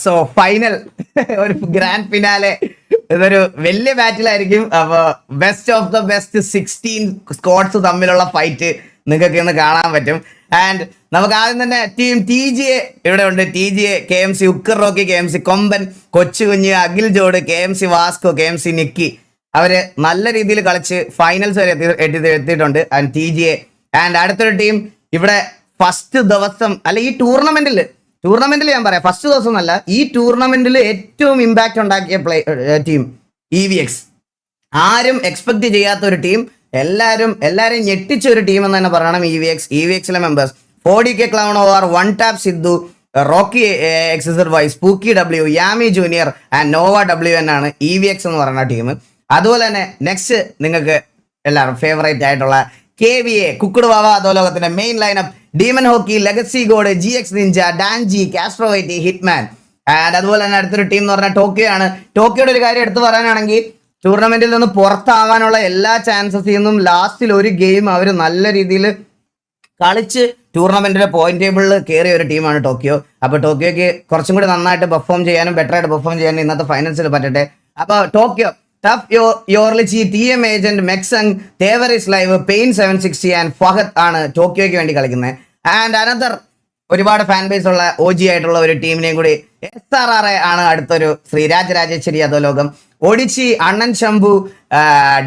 So final ഒരു grand finale ഇതൊരു വലിയ ബാറ്റിലായിരിക്കും. അപ്പൊ best of the best 16 squads തമ്മിലുള്ള ഫൈറ്റ് നിങ്ങൾക്ക് ഇന്ന് കാണാൻ പറ്റും. ആൻഡ് നമുക്ക് ആദ്യം തന്നെ ടീം TGA ഇവിടെ ഉണ്ട്. TGA, KMC ഉക്കർ റോക്കി, KMC കൊമ്പൻ, കൊച്ചു കുഞ്ഞ്, അഖിൽ ജോഡ്, KMC വാസ്കോ, KMC നിക്കി. അവര് നല്ല രീതിയിൽ കളിച്ച് ഫൈനൽസ് വരെ എത്തിയിട്ടുണ്ട്. ആൻഡ് TGA ആൻഡ് അടുത്തൊരു ടീം ഇവിടെ ഫസ്റ്റ് ദിവസം അല്ല ഈ ടൂർണമെന്റിൽ ഞാൻ പറയാം, ഫസ്റ്റ് ദിവസം എന്നല്ല, ഈ ടൂർണമെന്റിൽ ഏറ്റവും ഇമ്പാക്ട് ഉണ്ടാക്കിയ ടീം EVX. ആരും എക്സ്പെക്ട് ചെയ്യാത്ത ഒരു ടീം, എല്ലാരെയും ഞെട്ടിച്ച ഒരു ടീം എന്ന് തന്നെ പറയണം EVXലെ members. 4DK clown over, one tap Sidhu, Rocky XZY, Spooky W, Yami junior and Nova WN ആണ് EVX എന്ന് പറയുന്ന ടീം. അതുപോലെ തന്നെ നെക്സ്റ്റ് നിങ്ങൾക്ക് എല്ലാവരും ഫേവറേറ്റ് ആയിട്ടുള്ള KVA, കുക്കുഡ് വാവ അധോലോകത്തിന്റെ main lineup, demon hockey, legacy god, GX ninja, ഡാൻജി, കാസ്ട്രോവൈറ്റി, ഹിറ്റ്മാൻ. ആൻഡ് അതുപോലെ തന്നെ അടുത്തൊരു ടീം എന്ന് പറഞ്ഞാൽ ടോക്കിയോ ആണ്. ടോക്കിയോയുടെ ഒരു കാര്യം എടുത്തു പറയാനാണെങ്കിൽ ടൂർണമെന്റിൽ നിന്ന് പുറത്താവാനുള്ള എല്ലാ ചാൻസസിൽ നിന്നും ലാസ്റ്റിൽ ഒരു ഗെയിം അവർ നല്ല രീതിയിൽ കളിച്ച് ടൂർണമെന്റിന്റെ പോയിന്റ് ടേബിളിൽ കയറിയ ഒരു ടീമാണ് ടോക്കിയോ. അപ്പോൾ ടോക്കിയോക്ക് കുറച്ചും കൂടി നന്നായിട്ട് പെർഫോം ചെയ്യാനും ബെറ്റർ ആയിട്ട് പെർഫോം ചെയ്യാനും ഇന്നത്തെ ഫൈനൽസിൽ പറ്റട്ടെ. അപ്പോൾ ടോക്കിയോ ടഫ് യോർലിച്ചി, TM ഏജന്റ്, മെക്സങ്, തേവറിസ് ലൈവ്, പെയിൻ 760 ആൻഡ് ഫഹദ് ആണ് ടോക്കിയോയ്ക്ക് വേണ്ടി കളിക്കുന്നത്. ആൻഡ് അനദർ ഒരുപാട് ഫാൻ ബേസ് ഉള്ള OG ആയിട്ടുള്ള ഒരു ടീമിനെയും കൂടി SRR ആണ് അടുത്തൊരു ശ്രീരാജരാജേശ്വരി അധോലോകം. ഒഡിച്ചി, അണ്ണൻ Shambhu,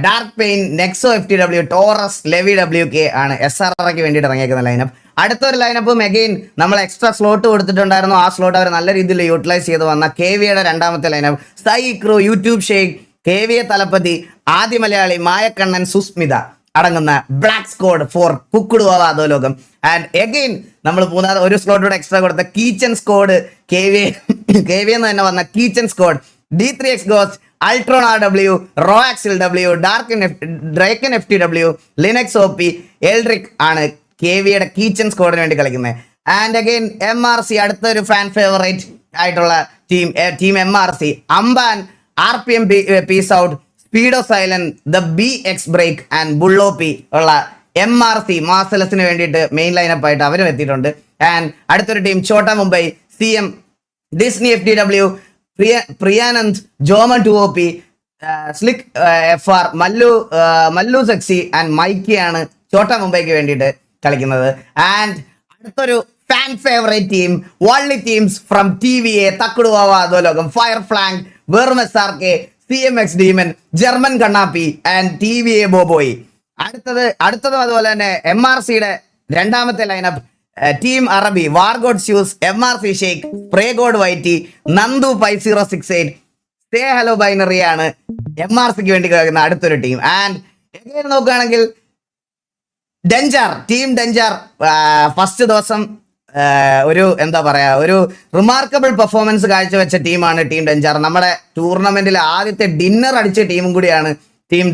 dark pain, നെക്സോ FTW, Taurus, levy WK ആണ് SRRക്ക് വേണ്ടിയിട്ട് ഇറങ്ങിയേക്കുന്ന ലൈനപ്പ്. അടുത്തൊരു ലൈനപ്പും അഗെയിൻ നമ്മൾ എക്സ്ട്രാ സ്ലോട്ട് കൊടുത്തിട്ടുണ്ടായിരുന്നു. ആ സ്ലോട്ട് അവർ നല്ല രീതിയിൽ യൂട്ടിലൈസ് ചെയ്ത് വന്ന KVയുടെ രണ്ടാമത്തെ ലൈനപ്പ്, സൈ crew, YouTube Sheikh, KVA Thalapathy, ആദ്യ മലയാളി, മായക്കണ്ണൻ, സുസ്മിത അടങ്ങുന്ന black squad four cooked Vava അധോലോകം. And again നമ്മൾ മൂന്നാമത് ഒരു സ്ലോട്ടോടെ എക്സ്ട്രാ കൊടുത്ത കീച്ചൻ സ്ക്വാഡ്, KVA എന്ന് തന്നെ വന്ന കീച്ചൻ squad, D3X ghost, Ultron RW, റോആക്സിൽ W, Draken FTW, Linux OP, Eldric ആണ് KVയുടെ കീച്ചൻ സ്ക്വാഡിന് വേണ്ടി കളിക്കുന്നത്. ആൻഡ് അഗെയിൻ MRC അടുത്തൊരു ഫാൻ ഫേവറേറ്റ് ആയിട്ടുള്ള ടീം MRC, അംബാൻ, RPM peace out, Speedo silent, the BX break and ബുള്ളോപ്പി ഉള്ള MRC മാസലസിന് വേണ്ടിയിട്ട് മെയിൻ ലൈനപ്പ് ആയിട്ട് അവരും എത്തിയിട്ടുണ്ട്. ആൻഡ് അടുത്തൊരു team Chhota Mumbai, CM, Disney FTW, Priyanand, ജോമൻ 2OP, Slick FR, Mallu sexy and Mikey ആണ് ഛോട്ടാ മുംബൈക്ക് വേണ്ടിയിട്ട് കളിക്കുന്നത്. ആൻഡ് അടുത്തൊരു ഫാൻ ഫേവറേറ്റ് ടീം, വള്ളി teams from TVA, Thakkudu Vava Adholokam, fire flank, വെർമസാർK, CMX ഡീമൻ, ജർമ്മൻ കണ്ണാപ്പി ആൻഡ് TVA ബോബോയ്. അടുത്തതും അതുപോലെ തന്നെ MRCയുടെ രണ്ടാമത്തെ ലൈനപ്പ്, ടീം അറബി, വാർഗോഡ് ഷ്യൂസ്, MRC ഷെയ്ഖ്, പ്രേഗോഡ് വൈറ്റി, നന്ദു 5068, സേ ഹലോ ബൈനറി ആണ് MRCക്ക് വേണ്ടി കളിക്കുന്ന അടുത്തൊരു ടീം. ആൻഡ് എങ്ങനെ നോക്കുകയാണെങ്കിൽ ടീം ഡെഞ്ചർ ഫസ്റ്റ് ദിവസം ഒരു എന്താ പറയാ ഒരു റിമാർക്കബിൾ പെർഫോമൻസ് കാഴ്ചവെച്ച ടീമാണ് ടീം ഡെഞ്ചർ. നമ്മുടെ ടൂർണമെന്റിൽ ആദ്യത്തെ ഡിന്നർ അടിച്ച ടീമും കൂടിയാണ് ടീം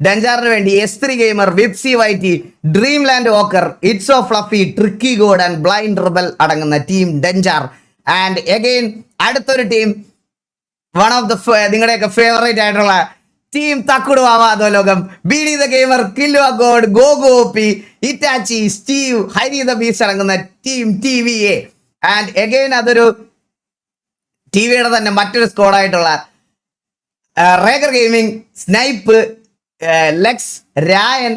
ഡെഞ്ചറിന് വേണ്ടി S3 ഗെയിമർ, വിപ്സി വൈറ്റി, dream land walker, it's o fluffy, tricky god and blind rebel അടങ്ങുന്ന ടീം ഡെഞ്ചർ. ആൻഡ് അഗെയിൻ അടുത്തൊരു ടീം വൺ ഓഫ് ദ നിങ്ങളുടെയൊക്കെ ഫേവറേറ്റ് ആയിട്ടുള്ള team Thakkudu Vava Adholokam, BD the gamer, കില്ലു god, gogo OP, Itachi, Steve, Hari the beast അടങ്ങുന്ന team TVA. And again അതൊരു TVയുടെ തന്നെ മറ്റൊരു സ്ക്വാഡായിട്ടുള്ള rager gaming, snipe, Lex, Rayan,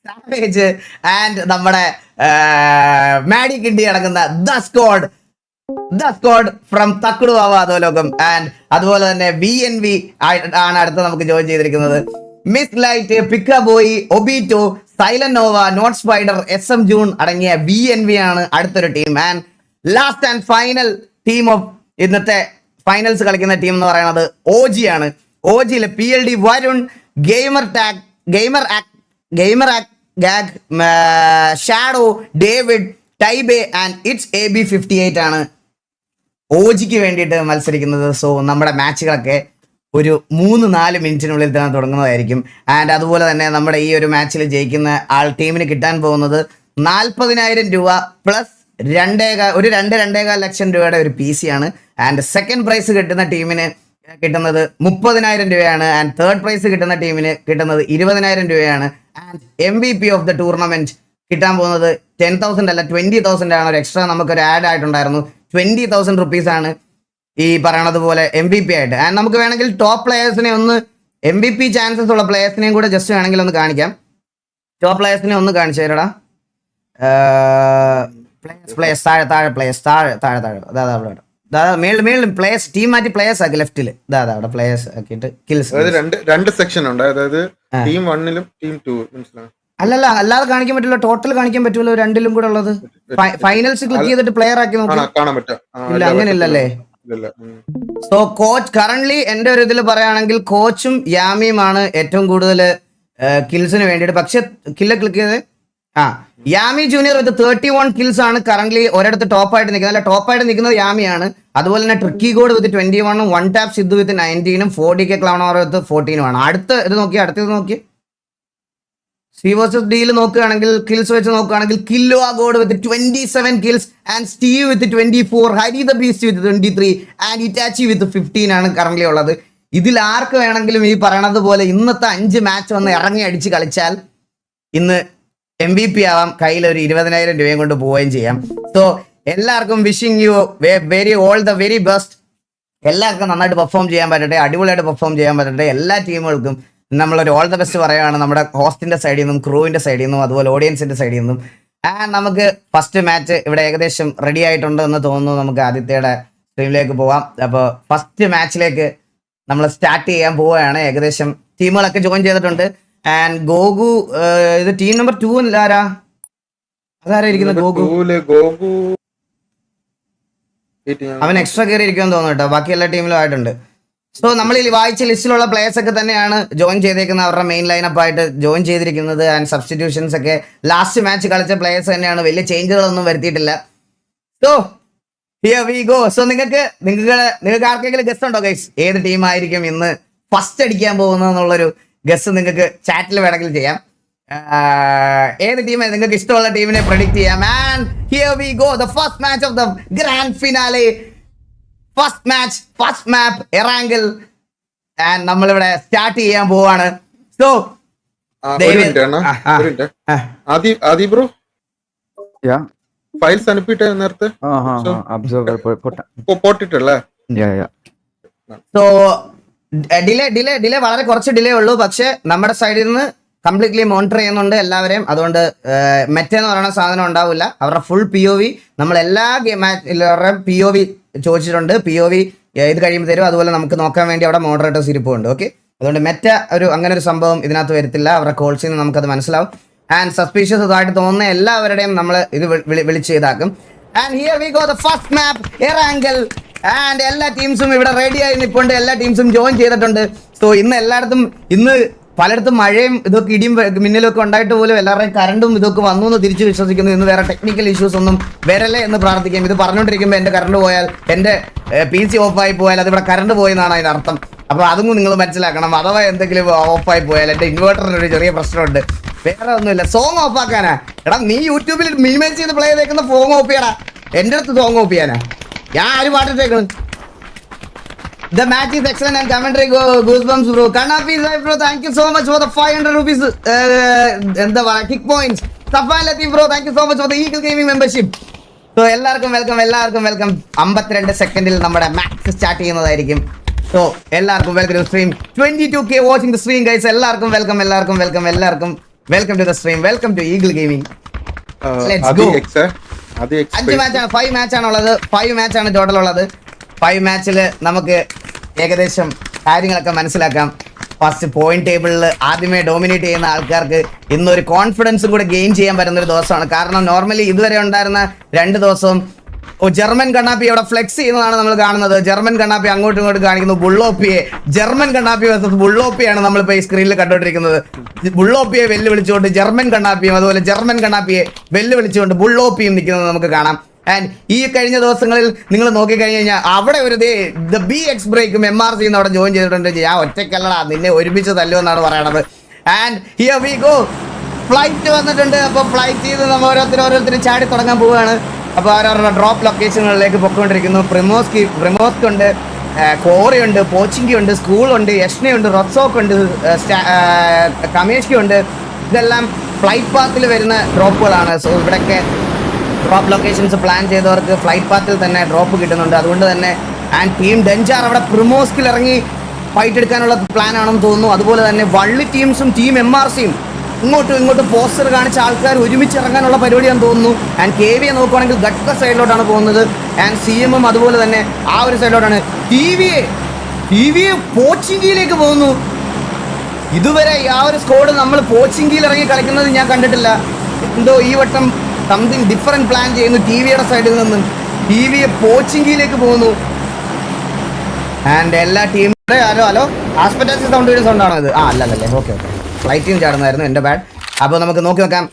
savage and നമ്മുടെ മാഡി കിണ്ടി അടങ്ങുന്ന the squad from Thakkudu Vava അധോലോകം. And അതുപോലെ തന്നെ VNV ആണ് അടുത്ത് നമുക്ക് ജോയിൻ ചെയ്തിരിക്കുന്നത്. Miss light, pika boy, Obito, silent nova, not spider, SM June അടങ്ങിയ VNV ആണ് അടുത്തൊരു team. And last and final team of ഇന്നത്തെ ഫൈനൽസ് കളിക്കുന്ന ടീം എന്ന് പറയുന്നത് OG ആണ്. OGയിലെ PLD, Varun, gamer gag, shadow, David, ടൈബെ ആൻഡ് ഇറ്റ്സ് AB58 ആണ് OGക്ക് വേണ്ടിയിട്ട് മത്സരിക്കുന്നത്. സോ നമ്മുടെ മാച്ചുകളൊക്കെ ഒരു 3-4 മിനിറ്റിനുള്ളിൽ തന്നെ തുടങ്ങുന്നതായിരിക്കും. ആൻഡ് അതുപോലെ തന്നെ നമ്മുടെ ഈ ഒരു മാച്ചിൽ ജയിക്കുന്ന ടീമിന് കിട്ടാൻ പോകുന്നത് 40,000 രൂപ പ്ലസ് 2.5 ലക്ഷം രൂപയുടെ ഒരു PC ആണ്. ആൻഡ് സെക്കൻഡ് പ്രൈസ് കിട്ടുന്ന ടീമിന് കിട്ടുന്നത് 30,000 രൂപയാണ്. ആൻഡ് തേർഡ് പ്രൈസ് കിട്ടുന്ന ടീമിന് കിട്ടുന്നത് 20,000 രൂപയാണ്. And MVP of the tournament കിട്ടാൻ പോകുന്നത് 10,000 അല്ല 20,000 ആണ്. ഒരു എക്സ്ട്രാ നമുക്കൊരു ആഡ് ആയിട്ടുണ്ടായിരുന്നു. 20,000 റുപ്പീസ് ആണ് ഈ പറയണത് പോലെ MVP ആയിട്ട്. ആൻഡ് നമുക്ക് വേണമെങ്കിൽ ടോപ്പ് പ്ലെയേഴ്സിനെ ഒന്ന് MVP ചാൻസസ് ഉള്ള പ്ലെയേഴ്സിനെയും കൂടെ ജസ്റ്റ് വേണമെങ്കിൽ ഒന്ന് കാണിക്കാം. ടോപ്പ് പ്ലെയേഴ്സിനെ ഒന്ന് കാണിച്ചു തരടാ. പ്ലേയേഴ്സ് താഴെ പ്ലേയേഴ്സ് താഴെ മേളിൽ പ്ലേയേഴ്സ് ടീം മാറ്റി പ്ലേയേഴ്സ് ആക്കി ലെഫ്റ്റില് അവിടെ പ്ലേയേഴ്സ് ആക്കിയിട്ട് കിൽസ് രണ്ട് സെക്ഷൻ ഉണ്ട്, അതായത് ടീം 1-ലും ടീം 2 മനസ്സിലാവും. അല്ലല്ല അല്ലാതെ കാണിക്കാൻ പറ്റില്ല, ടോട്ടൽ കാണിക്കാൻ പറ്റുമല്ലോ രണ്ടിലും കൂടെ ഉള്ളത്. ഫൈനൽസ് ക്ലിക്ക് ചെയ്തിട്ട് പ്ലെയർ ആക്കി കാണാൻ പറ്റും. ഇല്ല അങ്ങനെയല്ലല്ലേ. സോ കോച്ച് കറന്റ് എന്റെ ഒരു ഇതിൽ പറയുകയാണെങ്കിൽ കോച്ചും യാമിയുമാണ് ഏറ്റവും കൂടുതൽ കിൽസിന് വേണ്ടിയിട്ട്. പക്ഷെ കില്ല് ക്ലിക്ക് ചെയ്ത് യാമി ജൂനിയർ വിത്ത് 31 കിൽസ് ആണ് കറന്റ് ഒരിടത്ത് ടോപ്പായിട്ട് നിൽക്കുന്നത്. അല്ല ടോപ്പായിട്ട് നിൽക്കുന്നത് യാമിയാണ്. അതുപോലെ തന്നെ tricky god with 21, one tap Sidhu with 19, 4DK clown with 14 ആണ്. അടുത്തത് നോക്കി സി വേഴ്സസ് ഡിയിൽ നോക്കുകയാണെങ്കിൽ കിൽസ് വെച്ച് നോക്കുകയാണെങ്കിൽ കില്ലോ god with 27 kills and Steve with 24, Hari the beast with 23 and Itachi with 15 ആണ് കറന്റ് ഉള്ളത്. ഇതിൽ ആർക്ക് വേണമെങ്കിലും ഈ പറയണത് പോലെ ഇന്നത്തെ 5 മാച്ച് വന്ന് ഇറങ്ങി അടിച്ച് കളിച്ചാൽ ഇന്ന് MVP ആവാം, കയ്യിൽ ഒരു 20,000 രൂപയും കൊണ്ട് പോവുകയും ചെയ്യാം. സോ എല്ലാവർക്കും wishing you all the very best. എല്ലാവർക്കും നന്നായിട്ട് പെർഫോം ചെയ്യാൻ പറ്റട്ടെ, അടിപൊളിയായിട്ട് പെർഫോം ചെയ്യാൻ പറ്റട്ടെ. എല്ലാ ടീമുകൾക്കും നമ്മളൊരു ഓൾ ദ ബെസ്റ്റ് പറയുകയാണ് നമ്മുടെ ഹോസ്റ്റിന്റെ സൈഡിൽ നിന്നും, ക്രൂവിന്റെ സൈഡിൽ നിന്നും, അതുപോലെ ഓഡിയൻസിന്റെ സൈഡിൽ നിന്നും. നമുക്ക് ഫസ്റ്റ് മാച്ച് ഇവിടെ ഏകദേശം റെഡി ആയിട്ടുണ്ട് എന്ന് തോന്നുന്നു. നമുക്ക് ആദിത്യയുടെ സ്ട്രീമിലേക്ക് പോവാം. അപ്പോൾ ഫസ്റ്റ് മാച്ചിലേക്ക് നമ്മൾ സ്റ്റാർട്ട് ചെയ്യാൻ പോവുകയാണ്. ഏകദേശം ടീമുകളൊക്കെ ജോയിൻ ചെയ്തിട്ടുണ്ട്. ആൻഡ് ഗോഗു ഇത് ടീം നമ്പർ 2 ആരാ? അതാരാ ഇരിക്കുന്നത്? ഗോഗു അവൻ എക്സ്ട്രാ കയറി ഇരിക്കുമെന്ന് തോന്നുന്നു കേട്ടോ. ബാക്കി എല്ലാ ടീമിലും ആയിട്ടുണ്ട്. സോ നമ്മൾ ഈ വായിച്ച ലിസ്റ്റിലുള്ള പ്ലേയേഴ്സ് ഒക്കെ തന്നെയാണ് ജോയിൻ ചെയ്തേക്കുന്നത്. അവരുടെ മെയിൻ ലൈനപ്പ് ആയിട്ട് ജോയിൻ ചെയ്തിരിക്കുന്നത്. ആൻഡ് സബ്സ്റ്റിറ്റ്യൂഷൻസ് ഒക്കെ ലാസ്റ്റ് മാച്ച് കളിച്ച പ്ലേയേഴ്സ് തന്നെയാണ്. വലിയ ചേഞ്ചുകളൊന്നും വരുത്തിയിട്ടില്ല. So here we go. So നിങ്ങൾക്ക് ആർക്കെങ്കിലും ഗസ് ഉണ്ടോ ഗൈസ്? ഏത് ടീം ആയിരിക്കും ഇന്ന് ഫസ്റ്റ് അടിക്കാൻ പോകുന്നത് എന്നുള്ളൊരു ഗസ് നിങ്ങൾക്ക് ചാറ്റിൽ വേണമെങ്കിൽ ചെയ്യാം. ഏത് ടീം നിങ്ങൾക്ക് ഇഷ്ടമുള്ള ടീമിനെ പ്രഡിക്റ്റ് ചെയ്യാം. And here we go, the first match of the grand finale. First match, first map, Erangel. And നമ്മളിവിടെ സ്റ്റാർട്ട് ചെയ്യാൻ പോവാണ്. സോ ബ്രോ ഫയൽസ് അനുപ്പിട്ട് നേരത്തെ പോട്ടിട്ടല്ലേ? സോ ഡിലേ വളരെ കുറച്ച് ഡിലേ ഉള്ളൂ. പക്ഷെ നമ്മുടെ സൈഡിൽ നിന്ന് കംപ്ലീറ്റ്ലി മോണിറ്റർ ചെയ്യുന്നുണ്ട് എല്ലാവരെയും. അതുകൊണ്ട് മെറ്റ എന്ന് പറയുന്ന സാധനം ഉണ്ടാവില്ല. അവരുടെ ഫുൾ POV നമ്മൾ എല്ലാ മാച്ചിലും POV ചോദിച്ചിട്ടുണ്ട്. POV ഇത് കഴിയുമ്പോൾ തരും. അതുപോലെ നമുക്ക് നോക്കാൻ വേണ്ടി അവിടെ മോഡറേറ്റേഴ്സ് ഇരിപ്പുണ്ട്. ഓക്കെ, അതുകൊണ്ട് മെറ്റ അങ്ങനെ ഒരു സംഭവം ഇതിനകത്ത് വരത്തില്ല. അവരുടെ കോൾസിൽ നിന്ന് നമുക്കത് മനസ്സിലാവും. ആൻഡ് സസ്പീഷ്യസ് ആയിട്ട് തോന്നുന്ന എല്ലാവരുടെയും നമ്മൾ ഇത് വിളിച്ച് ചെയ്താക്കും. And here we go, the first map Erangel. And എല്ലാ ടീംസും ഇവിടെ റെഡി ആയി നിൽപ്പുണ്ട്. എല്ലാ ടീംസും ജോയിൻ ചെയ്തിട്ടുണ്ട്. സോ ഇന്ന് പലയിടത്തും മഴയും ഇതൊക്കെ ഇടിയും മിന്നലും ഒക്കെ ഉണ്ടായിട്ട് പോലും എല്ലാവരുടെയും കറണ്ടും ഇതൊക്കെ വന്നു എന്ന് തിരിച്ചു വിശ്വസിക്കുന്നു. ഇന്ന് വേറെ ടെക്നിക്കൽ ഇഷ്യൂസ് ഒന്നും വരല്ലേ എന്ന് പ്രാർത്ഥിക്കാം. ഇത് പറഞ്ഞുകൊണ്ടിരിക്കുമ്പോൾ എൻ്റെ കറണ്ട് പോയാൽ, എൻ്റെ PC ഓഫായി പോയാൽ അതിവിടെ കറണ്ട് പോയെന്നാണ് അതിൻ്റെ അർത്ഥം. അപ്പോൾ അതും നിങ്ങൾ മനസ്സിലാക്കണം. അഥവാ എന്തെങ്കിലും ഓഫായി പോയാൽ എൻ്റെ ഇൻവേർട്ടറിന് ഒരു ചെറിയ പ്രശ്നമുണ്ട്. വേറെ ഒന്നുമില്ല. സോങ് ഓഫ് ആക്കാനാ? എടാ നീ യൂട്യൂബിൽ മിനിമൈസ് ചെയ്ത് പ്ലേ ചെയ്തേക്കുന്ന സോങ് ഓഫ് ചെയ്യടാ. എൻ്റെ അടുത്ത് സോങ് ഓഫ് ചെയ്യാനാ? ഞാൻ ആര് പാട്ടിട്ടേക്കണം? The match is excellent and commentary goosebumps bro. Kanapi bro, thank you so much for the 500 rupees and the kick points. Safan Latif bro, thank you so much for the Eagle Gaming membership. So എല്ലാവർക്കും welcome. 52 സെക്കൻഡിൽ നമ്മുടെ match start ചെയ്യുന്നതായിരിക്കും. So എല്ലാവർക്കും welcome to stream. 22K watching the stream guys. എല്ലാവർക്കും welcome to the stream. Welcome to eagle gaming. Let's go. 5 മാച്ചാണ്, 5 മാച്ചാണ് ഉള്ളത്. 5 മാച്ചാണ് total ഉള്ളത്. 5 മാച്ചിൽ നമുക്ക് ഏകദേശം കാര്യങ്ങളൊക്കെ മനസ്സിലാക്കാം. ഫസ്റ്റ് പോയിന്റ് ടേബിളിൽ ആദ്യമേ ഡോമിനേറ്റ് ചെയ്യുന്ന ആൾക്കാർക്ക് ഇന്നൊരു കോൺഫിഡൻസും കൂടെ ഗെയിൻ ചെയ്യാൻ പറ്റുന്ന ഒരു ദിവസമാണ്. കാരണം നോർമലി ഇതുവരെ ഉണ്ടായിരുന്ന 2 ദിവസവും ജർമ്മൻ കണ്ണാപ്പി അവിടെ ഫ്ലെക്സ് ചെയ്യുന്നതാണ് നമ്മൾ കാണുന്നത്. ജർമ്മൻ കണ്ണാപ്പി അങ്ങോട്ടും ഇങ്ങോട്ടും കാണിക്കുന്നു ബുള്ളോപ്പിയെ. ജർമ്മൻ കണ്ണാപ്പി വേഴ്സസ് ബുള്ളോപ്പിയാണ് നമ്മളിപ്പോൾ ഈ സ്ക്രീനിൽ കണ്ടുകൊണ്ടിരിക്കുന്നത്. ബുള്ളോപ്പിയെ വെല്ലുവിളിച്ചുകൊണ്ട് ജർമ്മൻ കണ്ണാപ്പിയും, അതുപോലെ ജർമ്മൻ കണ്ണാപ്പിയെ വെല്ലുവിളിച്ചുകൊണ്ട് ബുള്ളോപ്പിയും നിൽക്കുന്നത് നമുക്ക് കാണാം. ആൻഡ് ഈ കഴിഞ്ഞ ദിവസങ്ങളിൽ നിങ്ങൾ നോക്കിക്കഴിഞ്ഞ് കഴിഞ്ഞാൽ അവിടെ ഒരു ദ BX ബ്രേക്കും MRC അവിടെ ജോയിൻ ചെയ്തിട്ടുണ്ട്. ഞാൻ ഒറ്റയ്ക്കല്ലടാ, നിന്നെ ഒരുമിച്ച് തല്ലുമെന്നാണ് പറയണത്. And here we go. Flight വന്നിട്ടുണ്ട്. അപ്പോൾ ഫ്ലൈറ്റ് ചെയ്ത് നമ്മൾ ഓരോരുത്തരും ചാടി തുടങ്ങാൻ പോവുകയാണ്. അപ്പോൾ അവരവരുടെ ഡ്രോപ്പ് ലൊക്കേഷനുകളിലേക്ക് പൊയ്ക്കൊണ്ടിരിക്കുന്നു. പ്രിമോസ്ക് ഉണ്ട്, കോറി ഉണ്ട്, പോച്ചിങ്കി ഉണ്ട്, സ്കൂളുണ്ട്, യഷ്നയുണ്ട്, റൊസോക്ക് ഉണ്ട്, കമേഷ്കി ഉണ്ട്. ഇതെല്ലാം ഫ്ലൈറ്റ് പാത്തിൽ വരുന്ന ഡ്രോപ്പുകളാണ്. സോ ഇവിടെയൊക്കെ ഡ്രോപ്പ് ലൊക്കേഷൻസ് പ്ലാൻ ചെയ്തവർക്ക് ഫ്ലൈറ്റ് പാത്തിൽ തന്നെ ഡ്രോപ്പ് കിട്ടുന്നുണ്ട്. അതുകൊണ്ട് തന്നെ ആൻഡ് ടീം ഡെഞ്ചാർ അവിടെ പ്രിമോസ്കിൽ ഇറങ്ങി ഫൈറ്റ് എടുക്കാനുള്ള പ്ലാൻ ആണെന്ന് തോന്നുന്നു. അതുപോലെ തന്നെ വള്ളി ടീംസും ടീം MRCയും ഇങ്ങോട്ടും പോസ്റ്റർ കാണിച്ച ആൾക്കാർ ഒരുമിച്ച് ഇറങ്ങാനുള്ള പരിപാടിയാണെന്ന് തോന്നുന്നു. ആൻഡ് KVയെ നോക്കുവാണെങ്കിൽ ഗട്ട സൈഡിലോട്ടാണ് പോകുന്നത്. ആൻഡ് CMും അതുപോലെ തന്നെ ആ ഒരു സൈഡിലോട്ടാണ്. ടിവിയെ പോച്ചിങ്കിയിലേക്ക് പോകുന്നു. ഇതുവരെ ആ ഒരു സ്ക്വാഡ് നമ്മൾ പോച്ചിങ്കിയിൽ ഇറങ്ങി കളിക്കുന്നത് ഞാൻ കണ്ടിട്ടില്ല. എന്തോ ഈ വട്ടം സംതിങ് ഡിഫറെന്റ് പ്ലാൻ ചെയ്യുന്നു ടിവിയുടെ സൈഡിൽ നിന്ന്. ടിവിയെ പോച്ചിങ്കിയിലേക്ക് പോകുന്നു. ആൻഡ് എല്ലാ ടീമിന്റെ ഹലോ ആസ്പെക്ടാസ് സൗണ്ട് ആണോ ഇത്? അല്ലല്ലേ, ഓക്കെ ഫ്ലൈറ്റിൽ ചാടുന്നതായിരുന്നു, എൻ്റെ ബാഡ്. അപ്പോൾ നമുക്ക് നോക്കി നോക്കാം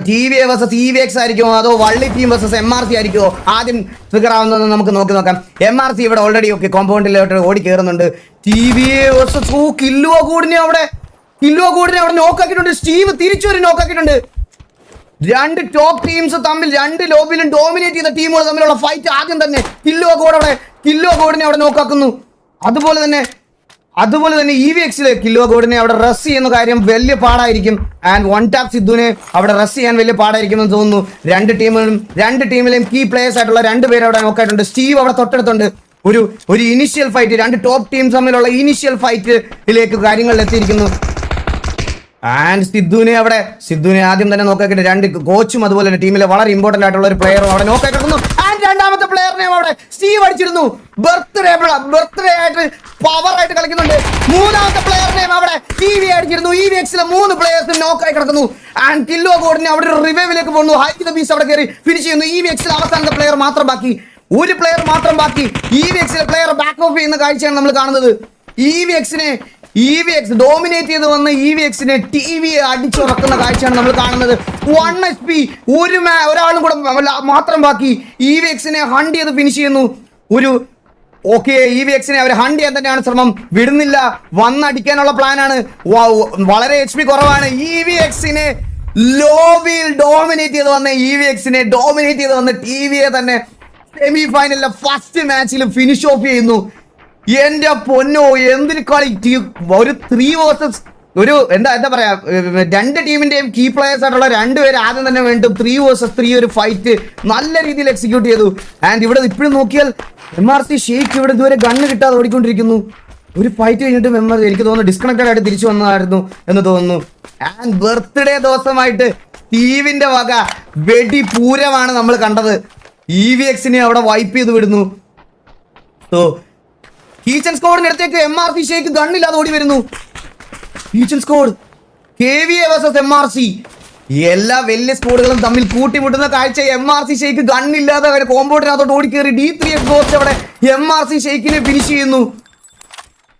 TVA vs EVX ആയിരിക്കുമോ അതോ വള്ളി ടീം vs MRC ആയിരിക്കുമോ ആദ്യം ഫിഗർ ആവുന്നതെന്ന് നമുക്ക് നോക്കാം. MRC ഇവിടെ ഓൾറെഡി ഒക്കെ കോമ്പൗണ്ടിലോട്ട് ഓടി കയറുന്നുണ്ട്. TVA vs കില്ലുവോ കൂടിനെ അവിടെ നോക്കാക്കിയിട്ടുണ്ട്. സ്റ്റീവ് തിരിച്ചൊരു നോക്കാക്കിയിട്ടുണ്ട്. രണ്ട് ടോപ്പ് ടീംസ് തമ്മിൽ രണ്ട് ലോബിയിലും ഡോമിനേറ്റ് ചെയ്ത ടീമുകൾ തമ്മിലുള്ള ഫൈറ്റ് ആദ്യം തന്നെ കില്ലുവോ കോഡിനെ അവിടെ നോക്കാക്കുന്നു. അതുപോലെ തന്നെ EVXിലെ കില്ലോ ഗോഡിനെ അവിടെ റസ് ചെയ്യുന്ന കാര്യം വലിയ പാടായിരിക്കും. ആൻഡ് വൺ ടാപ്പ് സിദ്ധുവിനെ അവിടെ റസ് ചെയ്യാൻ വലിയ പാടായിരിക്കും എന്ന് തോന്നുന്നു. രണ്ട് ടീമിലെയും കീ പ്ലേയേഴ്സ് ആയിട്ടുള്ള രണ്ടുപേരും അവിടെ നോക്കായിട്ടുണ്ട്. സ്റ്റീവ് അവിടെ തൊട്ടടുത്തുണ്ട്. ഒരു ഇനിഷ്യൽ ഫൈറ്റ്, രണ്ട് ടോപ്പ് ടീംസ് തമ്മിലുള്ള ഇനിഷ്യൽ ഫൈറ്റിലേക്ക് കാര്യങ്ങൾ എത്തിയിരിക്കുന്നു. ആൻഡ് സിദ്ധുവിനെ ആദ്യം തന്നെ നോക്കാക്കിയിട്ട് രണ്ട് കോച്ചും അതുപോലെ തന്നെ ടീമിലെ വളരെ ഇമ്പോർട്ടന്റ് ആയിട്ടുള്ള ഒരു പ്ലെയറും അവിടെ നോക്കാക്കിയിരുന്നു. ആൻഡ് രണ്ടാമത്തെ പ്ലെയറിനെ അവിടെ സ്റ്റീവ് അടിച്ചിരുന്നു. ബർത്ത്ഡേ ആയിട്ട് പവർ ആയിട്ട് കളിക്കുന്നുണ്ട്. മൂന്നാമത്തെ പ്ലെയറിനെയും അവിടെ TV അടിച്ചിരുന്നു. EVXിലെ 3 പ്ലെയേഴ്സും നോക്കായി കിടക്കുന്നു. ആൻഡ് കില്ലോ ഗോഡിനെ അവിടെ ഒരു റിവൈവിലേക്ക് പോകുന്നു. ഹൈക്ക് ദ ബീസ്റ്റ് അവിടെ കയറി ഫിനിഷ് ചെയ്യുന്നു. EVXിലെ അവസാനത്തെ പ്ലെയർ മാത്രം ബാക്കി. ഒരു പ്ലെയർ മാത്രം ബാക്കി. EVXിലെ പ്ലെയർ ബാക്ക് ഓഫ് ചെയ്യുന്ന കാഴ്ചയാണ് നമ്മൾ കാണുന്നത്. EVX ഡോമിനേറ്റ് ചെയ്ത് വന്ന EVXിനെ TVയെ അടിച്ചുറക്കുന്ന കാഴ്ചയാണ് നമ്മൾ കാണുന്നത്. 1 HP ഒരാളും കൂടെ മാത്രം ബാക്കി. EVXിനെ ഹണ്ട് ചെയ്ത് ഫിനിഷ് ചെയ്യുന്നു. EVXിനെ അവർ ഹണ്ട് ചെയ്യാൻ തന്നെയാണ് ശ്രമം. വിടുന്നില്ല, വന്നടിക്കാനുള്ള പ്ലാനാണ്. വളരെ HP കുറവാണ്. EVXിനെ ലോബിയിൽ ഡോമിനേറ്റ് ചെയ്ത് വന്ന TVയെ തന്നെ സെമി ഫൈനലിലെ ഫസ്റ്റ് മാച്ചിൽ ഫിനിഷ് ഓഫ് ചെയ്യുന്നു. എന്റെ പൊന്നോ, എന്തിന് കളി! ഒരു 3 വേഴ്സസ് എന്താ പറയാ, രണ്ട് ടീമിന്റെയും കീ പ്ലേയേഴ്സ് ആയിട്ടുള്ള രണ്ടുപേര് ആദ്യം തന്നെ വീണ്ടും 3 വേഴ്സസ് 3 ഒരു ഫൈറ്റ് നല്ല രീതിയിൽ എക്സിക്യൂട്ട് ചെയ്തു. ആൻഡ് ഇവിടെ ഇപ്പോഴും നോക്കിയാൽ MRC ഷെയ്ക്ക് ഇവിടെ ഇതുവരെ ഗണ്ണ് കിട്ടാതെ ഓടിക്കൊണ്ടിരിക്കുന്നു. ഒരു ഫൈറ്റ് കഴിഞ്ഞിട്ട് എനിക്ക് തോന്നുന്നു ഡിസ്കണക്റ്റഡ് ആയിട്ട് തിരിച്ചു വന്നതായിരുന്നു എന്ന് തോന്നുന്നു. ആൻഡ് ബർത്ത്ഡേ ദിവസമായിട്ട് സ്റ്റീവിന്റെ വക വെടിപൂരമാണ് നമ്മൾ കണ്ടത്. EVXിനെ അവിടെ വൈപ്പ് ചെയ്ത് വിടുന്നു. സോ കീച്ചൻ സ്ക്വാഡിന്റെ അടുത്തേക്ക് MRC ഷെയ്ക്ക് ഗണ്ണില്ലാതെ ഓടി വരുന്നു. കീച്ചൻ സ്ക്വാഡ് KVA vs MRC, എല്ലാ വലിയ സ്ക്വാഡുകളും തമ്മിൽ കൂട്ടിമുട്ടുന്ന കാഴ്ച. MRC ഷെയ്ക്ക് ഗണ്ണില്ലാതെ അവരെ കോമ്പൗണ്ടിനകത്തോട്ട് ഓടിക്കേറി D3X ഗോസ്റ്റ് അവിടെ MRC ഷെയ്ക്കിനെ ഫിനിഷ് ചെയ്യുന്നു.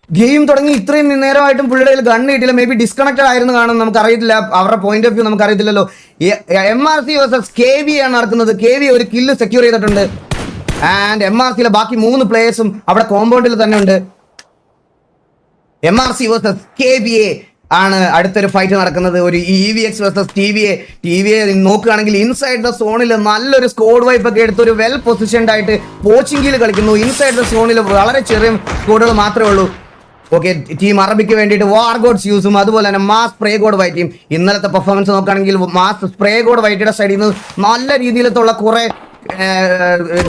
ഗെയിം തുടങ്ങി ഇത്രയും നേരമായിട്ടും പുള്ളിയുടെ ഗണ്ണ് കിട്ടില്ല. മേ ബി ഡിസ്കണക്റ്റഡ് ആയിരുന്നു കാണും, നമുക്ക് അറിയത്തില്ല. അവരുടെ പോയിന്റ് ഓഫ് വ്യൂ നമുക്ക് അറിയത്തില്ലല്ലോ. MRC vs KVA ആണ് നടക്കുന്നത്. KVA ഒരു കില്ല് സെക്യൂർ ചെയ്തിട്ടുണ്ട്. ആൻഡ് MRCയിലെ ബാക്കി 3 പ്ലേയേഴ്സും അവിടെ കോമ്പൗണ്ടിൽ തന്നെ ഉണ്ട്. MRC vs KVA ആണ് അടുത്തൊരു ഫൈറ്റ് നടക്കുന്നത്. ഒരു EVX vs TVA നോക്കുകയാണെങ്കിൽ ഇൻസൈഡ് ദ സോണിൽ നല്ലൊരു സ്ക്വാഡ് വൈപ്പ് ഒക്കെ എടുത്ത് ഒരു വെൽ പൊസിഷൻഡ് ആയിട്ട് പോച്ചിങ്കിയിൽ കളിക്കുന്നു. ഇൻസൈഡ് ദ സോണിൽ വളരെ ചെറിയ സ്ക്വാഡുകൾ മാത്രമേ ഉള്ളൂ. ഓക്കെ, ടീം അറബിക്ക് വേണ്ടിയിട്ട് വാർഗോഡ്സ് യൂസും അതുപോലെ തന്നെ മാസ് സ്പ്രേ ഗോഡ് വൈറ്റിയും. ഇന്നലത്തെ പെർഫോമൻസ് നോക്കുകയാണെങ്കിൽ മാസ് സ്പ്രേ ഗോഡ് വൈറ്റിയുടെ സൈഡിൽ നിന്ന് നല്ല രീതിയിലുള്ള കുറെ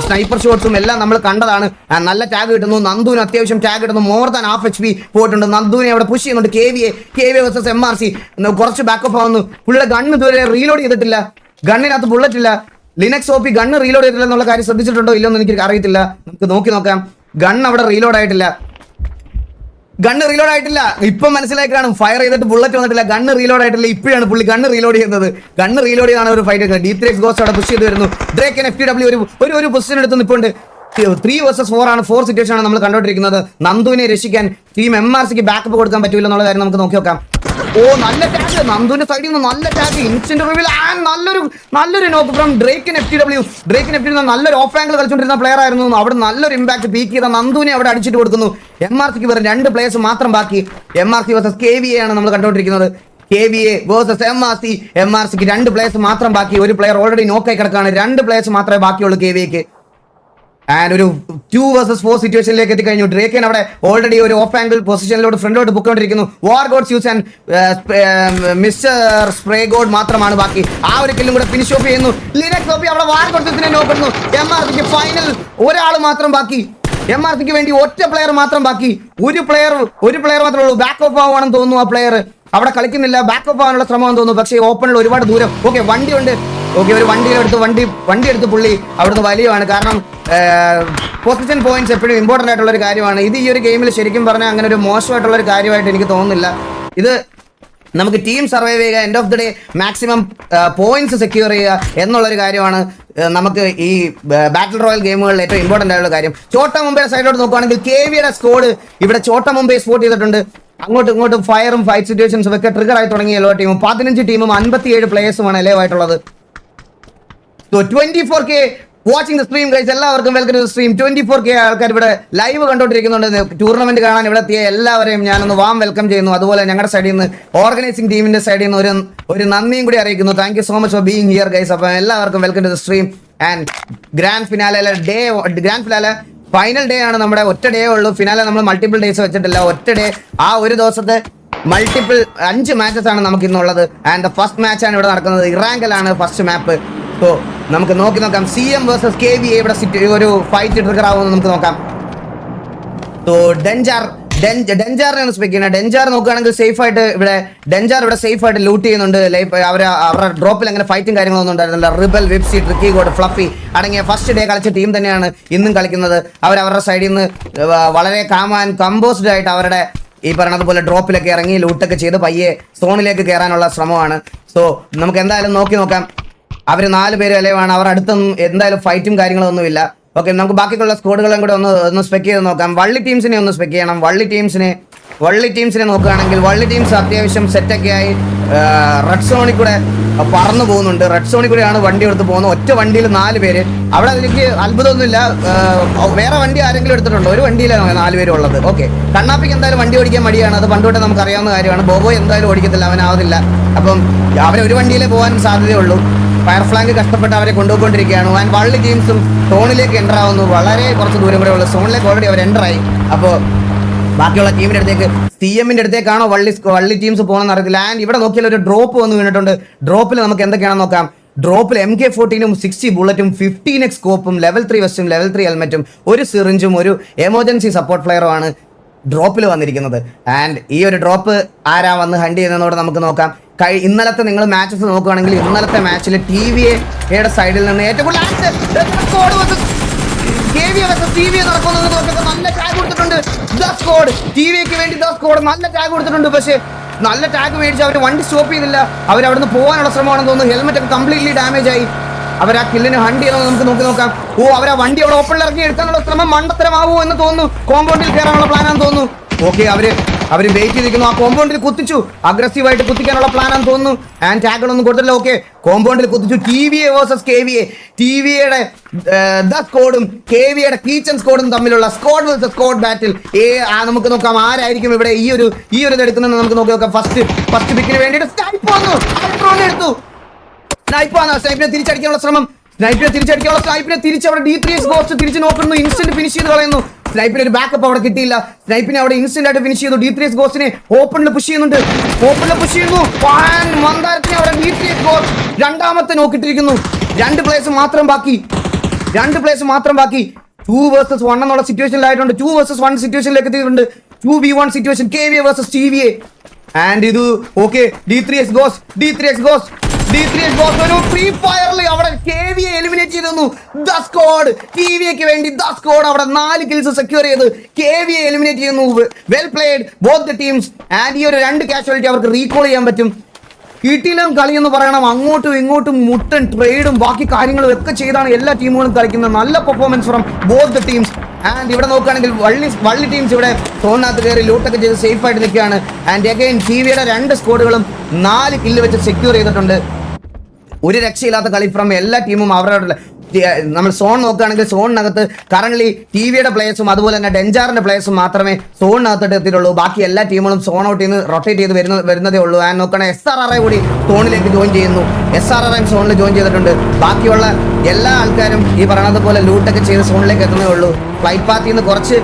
സ്നൈപ്പർ ഷോട്ട്സും എല്ലാം നമ്മൾ കണ്ടതാണ്. നല്ല ടാഗ് കിട്ടുന്നു. നന്ദുവിന് അത്യാവശ്യം ടാഗ് കിട്ടുന്നു. മോർ ദാൻ ഹാഫ് HP പോയിട്ടുണ്ട്. നന്ദുവിനെ അവിടെ പുഷ് ചെയ്യുന്നുണ്ട്. KVA vs MRC കുറച്ച് ബാക്കപ്പ് ആവുന്നു. പുള്ളിയുടെ ഗണ്ണ് ഇതുവരെ റീലോഡ് ചെയ്തിട്ടില്ല. ഗണ്ണിനകത്ത് ബുള്ളറ്റ് ഇല്ല. ലിനക്സ് OP ഗണ്ണ് റീലോഡ് ചെയ്തിട്ടില്ല എന്നുള്ള കാര്യം ശ്രദ്ധിച്ചിട്ടുണ്ടോ ഇല്ലെന്ന് എനിക്ക് അറിയത്തില്ല. നമുക്ക് നോക്കാം. ഗണ്ണ് അവിടെ റീലോഡ് ആയിട്ടില്ല. ഇപ്പം മനസ്സിലായി കാണും. ഫയർ ചെയ്തിട്ട് ബുള്ളറ്റ് വന്നിട്ടില്ല. ഗണ്ണ് റീലോഡ് ആയിട്ടില്ല. ഇപ്പോഴാണ് പുള്ളി ഗണ്ണ് റീലോഡ് ചെയ്യുന്നത്. ഗണ്ണ് റീലോഡ് ചെയ്താണ് ഒരു ഫൈറ്റ്. D3X ഗോസ്റ്റ് അവിടെ പുഷ് ചെയ്ത് വരുന്നു. ഡ്രേക്ക് FTW ഒരു പൊസിഷൻ എടുത്ത് നിൽപ്പുണ്ട്. 3 vs 4 ആണ്. 4 സിറ്റുവേഷൻ ആണ് നമ്മൾ കണ്ടോണ്ടിരിക്കുന്നത്. നന്ദുവിനെ രക്ഷിക്കാൻ ടീം MRCക്ക് ബാക്കപ്പ് കൊടുക്കാൻ പറ്റൂല എന്നുള്ള കാര്യം നമുക്ക് നോക്കാം. നല്ല ടാഗ് നന്ദുവിന്റെ സൈഡിൽ നിന്ന്, നല്ല ടാഗ് ഇൻസ്റ്റന്റ് റിവീൽ. നല്ലൊരു നോക്ക് ഫ്രം ഡ്രേക്കിൻ FTW. നല്ലൊരു ഓഫ് ആംഗിൾ കളിച്ചുകൊണ്ടിരുന്ന പ്ലെയർ ആയിരുന്നു. അവിടെ നല്ലൊരു ഇമ്പാക്ട് പീക്ക് ചെയ്ത നന്ദുവിനെ അവിടെ അടിച്ചിട്ട് കൊടുക്കുന്നു. MRCക്ക് വെറും 2 പ്ലേയേഴ്സ് മാത്രം ബാക്കി. MRC vs KVA ആണ് നമ്മൾ കണ്ടുകൊണ്ടിരിക്കുന്നത്. KVA vs MRCക്ക് 2 പ്ലേയേഴ്സ് മാത്രം ബാക്കി. ഒരു പ്ലെയർ ഓൾറെഡി നോക്കായി കിടക്കാണ്. 2 പ്ലേയേഴ്സ് മാത്രമേ ബാക്കിയുള്ളൂ KVAക്ക്. ആൻഡ് ഒരു 2 vs 4 സിറ്റുവേഷനിലേക്ക് എത്തിക്കഴിഞ്ഞു. ഡ്രേക്കൻ അവിടെ ഓൾറെഡി ഒരു ഓഫ് ആംഗിൾ പൊസിഷനിലോട്ട് ഫ്രണ്ടിലോട്ട് പൊക്കൊണ്ടിരിക്കുന്നു. Wargods use and mister spray god മാത്രമാണ് ബാക്കി. ആ ഒരു കില്ലും കൂടെ ഫിനിഷ് ഓഫ് ചെയ്യുന്നു. ലിനക്സ് OP അവിടെ വാർഗോഡ്സിനെ നോക്കുന്നു. MRCക്ക് ഫൈനൽ ഒരാൾ മാത്രം ബാക്കി. MRCക്ക് വേണ്ടി ഒറ്റ പ്ലെയർ മാത്രം ബാക്കി. ഒരു പ്ലെയർ മാത്രമേ ഉള്ളൂ. ബാക്കപ്പ് ആവുകയാണെന്ന് തോന്നുന്നു. ആ പ്ലെയർ അവിടെ കളിക്കുന്നില്ല. ബാക്കപ്പ് ആവാനുള്ള ശ്രമമാണെന്ന് തോന്നുന്നു. പക്ഷേ ഓപ്പണിൽ ഒരുപാട് ദൂരം. ഓക്കെ, വണ്ടിയുണ്ട്. ഓക്കെ, ഒരു വണ്ടി എടുത്ത് പുള്ളി അവിടുന്ന് വലിയമാണ്. കാരണം പൊസിഷൻ പോയിന്റ്സ് എപ്പോഴും ഇമ്പോർട്ടൻ്റ് ആയിട്ടുള്ള ഒരു കാര്യമാണ്. ഇത് ഈ ഒരു ഗെയിമിൽ ശരിക്കും പറഞ്ഞാൽ അങ്ങനെ ഒരു മോശമായിട്ടുള്ള ഒരു കാര്യമായിട്ട് എനിക്ക് തോന്നുന്നില്ല. ഇത് നമുക്ക് ടീം സർവൈവ് ചെയ്യുക, end of the day maximum points secure ചെയ്യുക എന്നുള്ളൊരു കാര്യമാണ് നമുക്ക് ഈ ബാറ്റിൽ റോയൽ ഗെയിമുകളിൽ ഏറ്റവും ഇമ്പോർട്ടൻ്റ് ആയിട്ടുള്ള കാര്യം. ചോട്ട മുംബൈയുടെ സൈഡിലോട്ട് നോക്കുകയാണെങ്കിൽ KVയുടെ സ്കോഡ് ഇവിടെ ചോട്ട മുംബൈ സ്പോട്ട് ചെയ്തിട്ടുണ്ട്. അങ്ങോട്ടും ഇങ്ങോട്ടും ഫയറും ഫൈറ്റ് സിറ്റുവേഷൻസും ഒക്കെ ട്രിഗർ ആയി തുടങ്ങിയ എല്ലാ ടീമും 15 ടീമും 57 പ്ലേയേഴ്സുമാണ് ലൈവ് ആയിട്ടുള്ളത്. 24K watching the stream guys. എല്ലാവർക്കും welcome to the stream. 24K ആൾക്കാർ ഇവിടെ ലൈവ് കണ്ടോണ്ടിരിക്കുന്നുണ്ട്. ടൂർണമെന്റ് കാണാൻ ഇവിടെ എത്തിയ എല്ലാവരെയും ഞാനൊന്ന് വാം വെൽക്കം ചെയ്യുന്നു. അതുപോലെ ഞങ്ങളുടെ സൈഡിൽ നിന്ന് ഓർഗനൈസിംഗ് ടീമിന്റെ സൈഡിൽ നിന്ന് ഒരു നന്ദിയും കൂടി അറിയിക്കുന്നു. Thank you so much for being here guys. അപ്പം എല്ലാവർക്കും welcome to the stream. And grand finale final day ആണ്. നമ്മുടെ ഒറ്റ ഡേ ഉള്ളൂ. ഫിനാലെ നമ്മൾ മൾട്ടിപ്പിൾ ഡേയ്സ് വെച്ചിട്ടില്ല. ഒറ്റ ഡേ, ആ ഒരു ദിവസത്തെ മൾട്ടിപ്പിൾ 5 മാച്ചസ് ആണ് നമുക്ക് ഇന്നുള്ളത്. ആൻഡ് ഫസ്റ്റ് മാച്ചാണ് ഇവിടെ നടക്കുന്നത്. ഇറാങ്കലാണ് ഫസ്റ്റ് മാപ്പ്. സോ നമുക്ക് നോക്കാം CM വേഴ്സസ് KVA ഇവിടെ ഒരു ഫൈറ്റ് ട്രിഗർ ആവുമെന്ന് നമുക്ക് നോക്കാം. സോ ഡെഞ്ചാറിനെ ഒന്ന് സ്പെക്ക് ചെയ്യണം. ഡെഞ്ചാർ നോക്കുകയാണെങ്കിൽ സേഫ് ആയിട്ട് ഇവിടെ സേഫ് ആയിട്ട് ലൂട്ട് ചെയ്യുന്നുണ്ട്. അവരുടെ ഡ്രോപ്പിൽ അങ്ങനെ ഫൈറ്റും കാര്യങ്ങളൊന്നും ഉണ്ടായിരുന്നില്ല. റിബൽ, വിപ്സി, ട്രിക്കി ഗോഡ്, ഫ്ലഫി അടങ്ങിയ ഫസ്റ്റ് ഡേ കളിച്ച ടീം തന്നെയാണ് ഇന്നും കളിക്കുന്നത്. അവരുടെ സൈഡിൽ നിന്ന് വളരെ കാം ആൻഡ് കമ്പോസ്ഡ് ആയിട്ട് അവരുടെ ഈ പറഞ്ഞതുപോലെ ഡ്രോപ്പിലൊക്കെ ഇറങ്ങി ലൂട്ടൊക്കെ ചെയ്ത് പയ്യെ സോണിലേക്ക് കയറാനുള്ള ശ്രമമാണ്. സോ നമുക്ക് എന്തായാലും നോക്കാം. അവർ 4 പേര് അലവാണ്. അവർ അടുത്തൊന്നും എന്തായാലും ഫൈറ്റും കാര്യങ്ങളൊന്നുമില്ല. ഓക്കെ, നമുക്ക് ബാക്കിയുള്ള സ്കോഡുകളും കൂടെ ഒന്ന് സ്പെക്ക് ചെയ്ത് നോക്കാം. വള്ളി ടീംസിനെ ഒന്ന് സ്പെക്ക് ചെയ്യണം. വള്ളി ടീംസിനെ നോക്കുകയാണെങ്കിൽ വള്ളി ടീംസ് അത്യാവശ്യം സെറ്റൊക്കെ ആയി റെഡ് സോണിൽ കൂടെ പറന്നു പോകുന്നുണ്ട്. റെഡ് സോണിൽ കൂടെയാണ് വണ്ടി എടുത്ത് പോകുന്നത്. ഒറ്റ വണ്ടിയിൽ 4 പേര്. അവിടെ എനിക്ക് അത്ഭുതമൊന്നുമില്ല. വേറെ വണ്ടി ആരെങ്കിലും എടുത്തിട്ടുണ്ടോ? ഒരു വണ്ടിയിലാണ് 4 പേരും ഉള്ളത്. ഓക്കെ, കണ്ണാപ്പിക്ക് എന്തായാലും വണ്ടി ഓടിക്കാൻ മടിയാണ്. അത് പണ്ടുതൊട്ടേ നമുക്ക് അറിയാവുന്ന കാര്യമാണ്. ബോബോ എന്തായാലും ഓടിക്കത്തില്ല, അവനാവതില്ല. അപ്പം അവരൊരു വണ്ടിയിലേ പോകാൻ സാധ്യതയുള്ളൂ. ഫയർ ഫ്ലാങ്ക് കഷ്ടപ്പെട്ട് അവരെ കൊണ്ടുപോയിക്കൊണ്ടിരിക്കുകയാണ്. ആൻഡ് വള്ളി ടീംസും സോണിലേക്ക് എൻ്റർ ആവുന്നു. വളരെ കുറച്ച് ദൂരം കൂടെ ഉള്ളു. സോണിലേക്ക് ഓൾറെഡി അവർ എൻ്റർ ആയി. അപ്പോൾ ബാക്കിയുള്ള ടീമിൻ്റെ അടുത്തേക്ക് CMന്റെ അടുത്തേക്കാണോ വള്ളി ടീംസ് പോകണമെന്ന് അറിയത്തില്ല. ആൻഡ് ഇവിടെ നോക്കിയാൽ ഒരു ഡ്രോപ്പ് വന്ന് വീണിട്ടുണ്ട്. ഡ്രോപ്പിൽ നമുക്ക് എന്തൊക്കെയാണെന്ന് നോക്കാം. ഡ്രോപ്പിൽ MK14 60 ബുള്ളറ്റും 15x സ്കോപ്പും ലെവൽ 3 വെസ്റ്റും ലെവൽ 3 ഹെൽമെറ്റും ഒരു സിറിഞ്ചും ഒരു എമർജൻസി സപ്പോർട്ട് ഫ്ലെയറുമാണ് ഡ്രോപ്പിൽ വന്നിരിക്കുന്നത്. ആൻഡ് ഈ ഒരു ഡ്രോപ്പ് ആരാ വന്ന് ഹണ്ട് ചെയ്യുന്നതോടെ നമുക്ക് നോക്കാം. ഇന്നലത്തെ നിങ്ങൾ മാച്ചസ് നോക്കുകയാണെങ്കിൽ ഇന്നലത്തെ മാച്ചിൽ TVAയുടെ സൈഡിൽ നിന്ന് ഏറ്റവും കൂടുതൽ നടക്കുന്നത് നല്ല ടാഗ് കൊടുത്തിട്ടുണ്ട്. TVAക്ക് വേണ്ടി നല്ല ടാഗ് കൊടുത്തിട്ടുണ്ട്. പക്ഷേ നല്ല ടാഗ് മേടിച്ച് അവർ വണ്ടി സ്റ്റോപ്പ് ചെയ്തില്ല. അവരവിടുന്ന് പോകാനുള്ള ശ്രമമാണെന്ന് തോന്നുന്നു. ഹെൽമെറ്റ് ഒക്കെ കംപ്ലീറ്റ്ലി ഡാമേജ് ആയി. അവർ ആ കില്ലിന് ഹണ്ട് ചെയ്യണമെന്ന് നമുക്ക് നോക്കാം. അവരാ വണ്ടി അവിടെ ഓപ്പണിൽ ഇറങ്ങി എടുക്കാനുള്ള ശ്രമം മണ്ടത്തരമാവോ എന്ന് തോന്നുന്നു. കോമ്പൗണ്ടിൽ കയറാനുള്ള പ്ലാനാന്ന് തോന്നുന്നു. ഓക്കെ, അവര് വെയിറ്റ് ചെയ്തിരിക്കുന്നു. ആ കോമ്പൗണ്ടിൽ കുത്തിച്ചു. അഗ്രസീവായിട്ട് കുത്തിക്കാനുള്ള പ്ലാനാന്ന് തോന്നുന്നു. ആൻഡ് ടാഗുകളൊന്നും കൊടുത്തില്ല. ഓക്കെ, കോമ്പൗണ്ടിൽ കുത്തിച്ചു. TVA versus KVA. TVAയുടെ സ്കോഡും KVAയുടെ കീച്ചൻ സ്കോഡും തമ്മിലുള്ള സ്കോഡ് വേഴ്സസ് സ്കോഡ് ബാറ്റിൽ. നമുക്ക് നോക്കാം ആരായിരിക്കും ഇവിടെ ഈ ഒരു എടുക്കുന്നത്. നമുക്ക് നോക്കാം. ഫസ്റ്റ് പിക്കിന് വേണ്ടിയിട്ട് സ്നൈപ്പ് വന്നു. എടുത്തു. സ്നൈപ്പിനെ തിരിച്ചടിക്കാനുള്ള ശ്രമം. സ്നൈപ്പിനെ തിരിച്ചവിടെ D3S ഗോസ്റ്റ് തിരിച്ച് നോക്കുന്നു. ഇൻസ്റ്റന്റ് ഫിനിഷ് ചെയ്ത് കളയുന്നു. സ്നൈപ്പിന് ഒരു ബാക്കപ്പ് അവിടെ കിട്ടിയില്ല. സ്നൈപ്പിനെ അവിടെ ഇൻസ്റ്റന്റ് ആയിട്ട് ഫിനിഷ് ചെയ്തു. D3S ഗോസ്റ്റിനെ ഓപ്പണിൽ പുഷ് ചെയ്യുന്നുണ്ട്. മന്ദാരത്തിനെ അവിടെ D3S ഗോസ്റ്റ് രണ്ടാമത്തെ നോക്കിയിട്ടിരിക്കുന്നു. 2 പ്ലേസ് മാത്രം ബാക്കി. 2 വേഴ്സസ് 1 എന്നുള്ള സിറ്റുവേഷനിലായിട്ടുണ്ട്. 2 വേഴ്സസ് 1 സിറ്റുവേഷനിലേക്ക് എത്തിയിട്ടുണ്ട്. 2v1 situation. KVA versus TVA. And ഇത് ഓക്കെ, D3S ഗോസ്റ്റ് ഒരു ഫ്രീ ഫയറിൽ അവിടെ KVA എലിമിനേറ്റ് ചെയ്തിരുന്നു. TVAക്ക് വേണ്ടി അവിടെ 4 കിൽസ് സെക്യൂർ ചെയ്ത് KVA എലിമിനേറ്റ് ചെയ്യുന്നു. Well played both the teams. And ഈ ഒരു 2 കാഷ്വാലിറ്റി അവർക്ക് റീകോൾ ചെയ്യാൻ പറ്റും. കിട്ടിയിലും കളി എന്ന് പറയണം. അങ്ങോട്ടും ഇങ്ങോട്ടും മുട്ടൻ ട്രേഡും ബാക്കി കാര്യങ്ങളും ഒക്കെ ചെയ്താണ് എല്ലാ ടീമുകളും കളിക്കുന്നത്. നല്ല performance from both the teams. And ഇവിടെ നോക്കുകയാണെങ്കിൽ വള്ളി ടീംസ് ഇവിടെ സോണിനകത്ത് കയറി ലൂട്ടൊക്കെ ചെയ്ത് സേഫ് ആയിട്ട് നിൽക്കുകയാണ്. ആൻഡ് അഗൈൻ TVAയുടെ 2 സ്കോഡുകളും 4 കില്ല് വെച്ച് സെക്യൂർ ചെയ്തിട്ടുണ്ട്. ഒരു രക്ഷയില്ലാത്ത കളി ഫ്രം എല്ലാ ടീമും അവരുടെ. നമ്മൾ സോൺ നോക്കുകയാണെങ്കിൽ സോണിനകത്ത് കറന്റ് TVAയുടെ പ്ലേയേഴ്സും അതുപോലെ തന്നെ ഡെഞ്ചാറിന്റെ പ്ലേയേഴ്സും മാത്രമേ സോണിനകത്തോട്ട് എത്തിയിട്ടുള്ളൂ. ബാക്കി എല്ലാ ടീമുകളും സോൺ ഔട്ടിൽ നിന്ന് റൊട്ടേറ്റ് ചെയ്ത് വരുന്നതേ ഉള്ളൂ. ആൻഡ് നോക്കുകയാണെങ്കിൽ SRRI കൂടി സോണിലേക്ക് ജോയിൻ ചെയ്യുന്നു. SRRI സോണിൽ ജോയിൻ ചെയ്തിട്ടുണ്ട്. ബാക്കിയുള്ള എല്ലാ ആൾക്കാരും ഈ പറയുന്നതുപോലെ ലൂട്ടൊക്കെ ചെയ്ത് സോണിലേക്ക് എത്തുന്നേ ഉള്ളൂ. ഫ്ലൈറ്റ് പാത്തിൽ നിന്ന് കുറച്ച്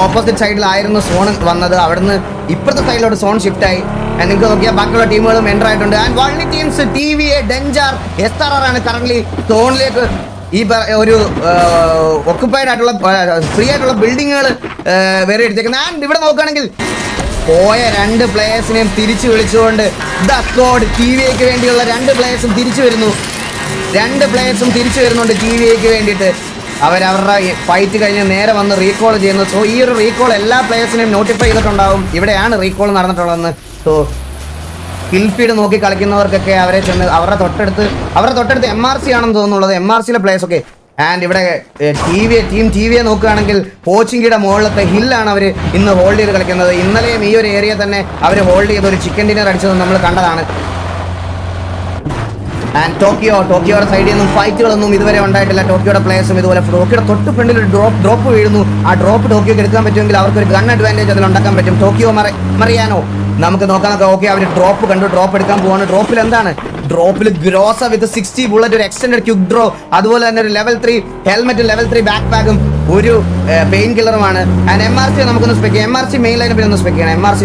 ഓപ്പോസിറ്റ് സൈഡിലായിരുന്നു സോൺ വന്നത്. അവിടുന്ന് ഇപ്പുറത്തെ സൈഡിലോട്ട് സോൺ ഷിഫ്റ്റ് ആയി. നിങ്ങൾക്ക് നോക്കിയാൽ ബാക്കിയുള്ള ടീമുകളും എൻ്റർ ആയിട്ടുണ്ട്. ആൻഡ് വള്ളി ടീംസ് TVA, ഡെഞ്ചാർ, SRR ആണ് കറന്റ് സോണിലേക്ക് ഈ ഒരു ഒക്കുപ്പൈഡ് ആയിട്ടുള്ള ഫ്രീ ആയിട്ടുള്ള ബിൽഡിങ്ങുകൾ വേറെ എടുത്തേക്കുന്നത്. ആൻഡ് ഇവിടെ നോക്കുകയാണെങ്കിൽ പോയ 2 പ്ലേയേഴ്സിനെയും തിരിച്ചു വിളിച്ചുകൊണ്ട് ദ സ്ക്വാഡ് TVAക്ക് വേണ്ടിയുള്ള 2 പ്ലേയേഴ്സും തിരിച്ചു വരുന്നു. 2 പ്ലേയേഴ്സും തിരിച്ചു വരുന്നുണ്ട് TVAക്ക് വേണ്ടിയിട്ട്. അവരവരുടെ ഫൈറ്റ് കഴിഞ്ഞ് നേരെ വന്ന് റീകോൾ ചെയ്യുന്നു. സോ ഈ ഒരു റീകോൾ എല്ലാ പ്ലേയേഴ്സിനെയും നോട്ടിഫൈ ചെയ്തിട്ടുണ്ടാവും ഇവിടെയാണ് റീകോൾ നടന്നിട്ടുള്ളതെന്ന്. സോ കിൽ ഫീഡ് നോക്കി കളിക്കുന്നവർക്കൊക്കെ അവരെ ചെന്ന് അവരുടെ തൊട്ടടുത്ത് MRC ആണെന്ന് തോന്നുന്നുള്ളത്. MRCയിലെ പ്ലേയേഴ്സ് ഒക്കെ. ആൻഡ് ഇവിടെ ടീം TVA നോക്കുകയാണെങ്കിൽ പോച്ചിങ്കിയുടെ മുകളിലത്തെ ഹില്ലാണ് അവർ ഇന്ന് ഹോൾഡ് ചെയ്ത് കളിക്കുന്നത്. ഇന്നലെയും ഈ ഒരു ഏരിയ തന്നെ അവർ ഹോൾഡ് ചെയ്ത് ഒരു ചിക്കൻ ഡിന്നർ അടിച്ചത് നമ്മൾ കണ്ടതാണ്. ആൻഡ് ടോക്കിയോയുടെ സൈഡിൽ നിന്നും ഫൈറ്റുകളൊന്നും ഇതുവരെ ഉണ്ടായിട്ടില്ല. ടോക്കിയോയുടെ പ്ലേയേഴ്സും ഇതുപോലെ ടോക്കിയോയുടെ തൊട്ട് ഫ്രണ്ടിൽ ഒരു ഡ്രോപ്പ് വീഴുന്നു. ആ ഡ്രോപ്പ് ടോക്കിയോക്ക് എടുക്കാൻ പറ്റുമെങ്കിൽ അവർക്കൊരു ഗൺ അഡ്വാൻറ്റേജ് അതിൽ ഉണ്ടാക്കാൻ പറ്റും. ടോക്കിയോ മറിയാനോ നമുക്ക് നോക്കാൻ നോക്കാം. ഓക്കെ, അവർ ഡ്രോപ്പ് കണ്ടു, ഡ്രോപ്പ് എടുക്കാൻ പോവാണ്. ഡ്രോപ്പിൽ എന്താണ്? ഡ്രോപ്പിൽ ഗ്രോസ വിത്ത് 60 ബുള്ളറ്റ്, ഒരു എക്സ്റ്റൻഡ് ക്യുക്ക് ഡ്രോ, അതുപോലെ തന്നെ ഒരു ലെവൽ 3 ഹെൽമെറ്റും ലെവൽ 3 ബാക്ക് പാക്കും ഒരു പെയിൻ കില്ലറുമാണ്. ആൻഡ് MRC നമുക്കൊന്ന് സ്പെക്ക് ചെയ്യാം. MRC മെയിൻ ലൈനപ്പിനെ ഒന്ന് സ്പെക്ക് ചെയ്യണം. MRC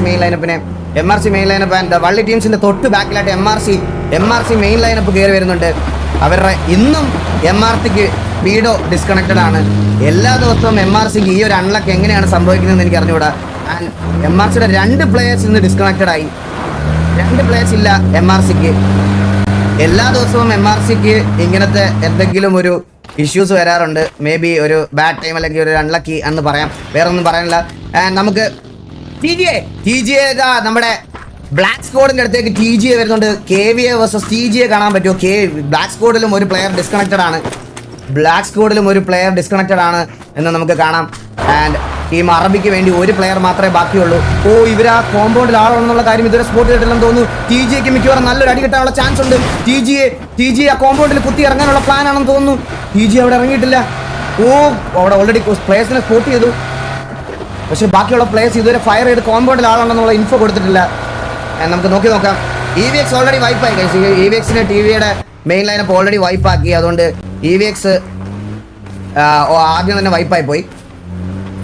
മെയിൻ ലൈനപ്പ് ആൻഡ് വള്ളി ടീംസിന്റെ തൊട്ട് ബാക്കിലായിട്ട് MRC മെയിൻ ലൈനപ്പ് കയറി വരുന്നുണ്ട്. അവരുടെ ഇന്നും MRCക്ക് സ്പീഡോ ഡിസ്കണക്റ്റഡ് ആണ്. എല്ലാ ദിവസവും MRCക്ക് ഈ ഒരു അൺലക്ക് എങ്ങനെയാണ് സംഭവിക്കുന്നതെന്ന് എനിക്ക് അറിഞ്ഞുകൂടാ. ആൻഡ് MRCയുടെ 2 പ്ലേയേഴ്സ് ഇന്ന് ഡിസ്കണക്റ്റഡ് ആയി. 2 പ്ലേയേഴ്സ് ഇല്ല MRCക്ക്. എല്ലാ ദിവസവും MRCക്ക് ഇങ്ങനത്തെ എന്തെങ്കിലും ഒരു ഇഷ്യൂസ് വരാറുണ്ട്. മേ ബി ഒരു ബാഡ് ടൈം അല്ലെങ്കിൽ ഒരു അൺലക്കി എന്ന് പറയാം, വേറെ ഒന്നും പറയാനില്ല. നമുക്ക് TGA നമ്മുടെ ബ്ലാക്ക് സ്ക്വാഡിന്റെ അടുത്തേക്ക് TGA വരുന്നുണ്ട്. KVA വേഴ്സസ് TGA കാണാൻ പറ്റുമോ? ബ്ലാക്ക് സ്ക്വാഡിലും ഒരു പ്ലെയർ ഡിസ്കണക്റ്റഡ് ആണ് എന്ന് നമുക്ക് കാണാം. ആൻഡ് ടീം അറബിക്ക് വേണ്ടി ഒരു പ്ലെയർ മാത്രമേ ബാക്കിയുള്ളൂ. ഇവർ ആ കോമ്പൗണ്ടിൽ ആളാണെന്നുള്ള കാര്യം ഇതുവരെ സ്പോട്ട് ചെയ്തിട്ടില്ലെന്ന് തോന്നുന്നു. TGAക്ക് മിക്കവാറും നല്ലൊരു അടി കിട്ടാനുള്ള ചാൻസ് ഉണ്ട്. TGA ആ കോമ്പൗണ്ടിൽ കുത്തി ഇറങ്ങാനുള്ള പ്ലാൻ ആണെന്ന് തോന്നുന്നു. TGA അവിടെ ഇറങ്ങിയിട്ടില്ല. അവിടെ ഓൾറെഡി പ്ലേയേഴ്സിനെ സ്പോട്ട് ചെയ്തു. പക്ഷെ ബാക്കിയുള്ള പ്ലേയേഴ്സ് ഇതുവരെ ഫയർ ചെയ്ത് കോമ്പൗണ്ടിൽ ആളാണെന്നുള്ള ഇൻഫോ കൊടുത്തിട്ടില്ല. നമുക്ക് നോക്കാം. EVX ഓൾറെഡി വൈപ്പായി. EVXനെ TVAയുടെ മെയിൻ ലൈനപ്പ് ഓൾറെഡി വൈപ്പാക്കി. അതുകൊണ്ട് EVX ആദ്യം തന്നെ വൈപ്പായി പോയി.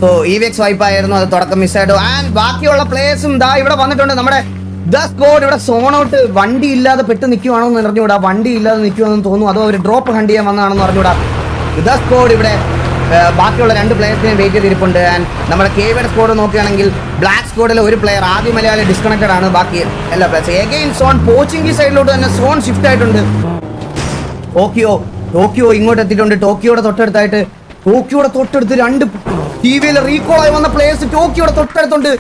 സോ EVX വൈപ്പായിരുന്നു, അത് തുടക്കം മിസ്സായിട്ടു. ആൻഡ് ബാക്കിയുള്ള പ്ലേയേഴ്സും ഇവിടെ വന്നിട്ടുണ്ട്. നമ്മുടെ ദ സ്ക്വാഡ് ഇവിടെ സോൺ ഔട്ട് വണ്ടി ഇല്ലാതെ പെട്ട് നിൽക്കുവാണോ എന്ന് അറിഞ്ഞുകൂടാ. വണ്ടി ഇല്ലാതെ നിൽക്കുവാണെന്ന് തോന്നുന്നു. അതോ അവർ ഡ്രോപ്പ് ഹണ്ട് ചെയ്യാൻ വന്നതാണെന്ന് അറിഞ്ഞുകൂടാ. ദ സ്ക്വാഡ് ഇവിടെ ബാക്കിയുള്ള 2 പ്ലേയേഴ്സിനെ വെയിറ്റ് ചെയ്തിരിപ്പുണ്ട്. ആൻഡ് നമ്മുടെ KVയുടെ സ്ക്വാഡ് നോക്കുകയാണെങ്കിൽ ബ്ലാക്ക് സ്ക്വാഡിലെ ഒരു പ്ലെയർ ആദ്യ മലയാളി ഡിസ്കണക്റ്റഡ് ആണ്. ബാക്കി എല്ലാ പ്ലേയേഴ്സും എഗെയിൻ സോൺ പോച്ചിങ്കി സൈഡിലോട്ട് തന്നെ സോൺ ഷിഫ്റ്റ് ആയിട്ടുണ്ട്. ടോക്കിയോ ഇങ്ങോട്ട് എത്തിയിട്ടുണ്ട്. ടോക്കിയോയുടെ തൊട്ടടുത്ത് 2 TVയിൽ റീകോൾ ആയി വന്ന പ്ലേയേഴ്സ് ടോക്കിയോയുടെ തൊട്ടടുത്തുണ്ട്.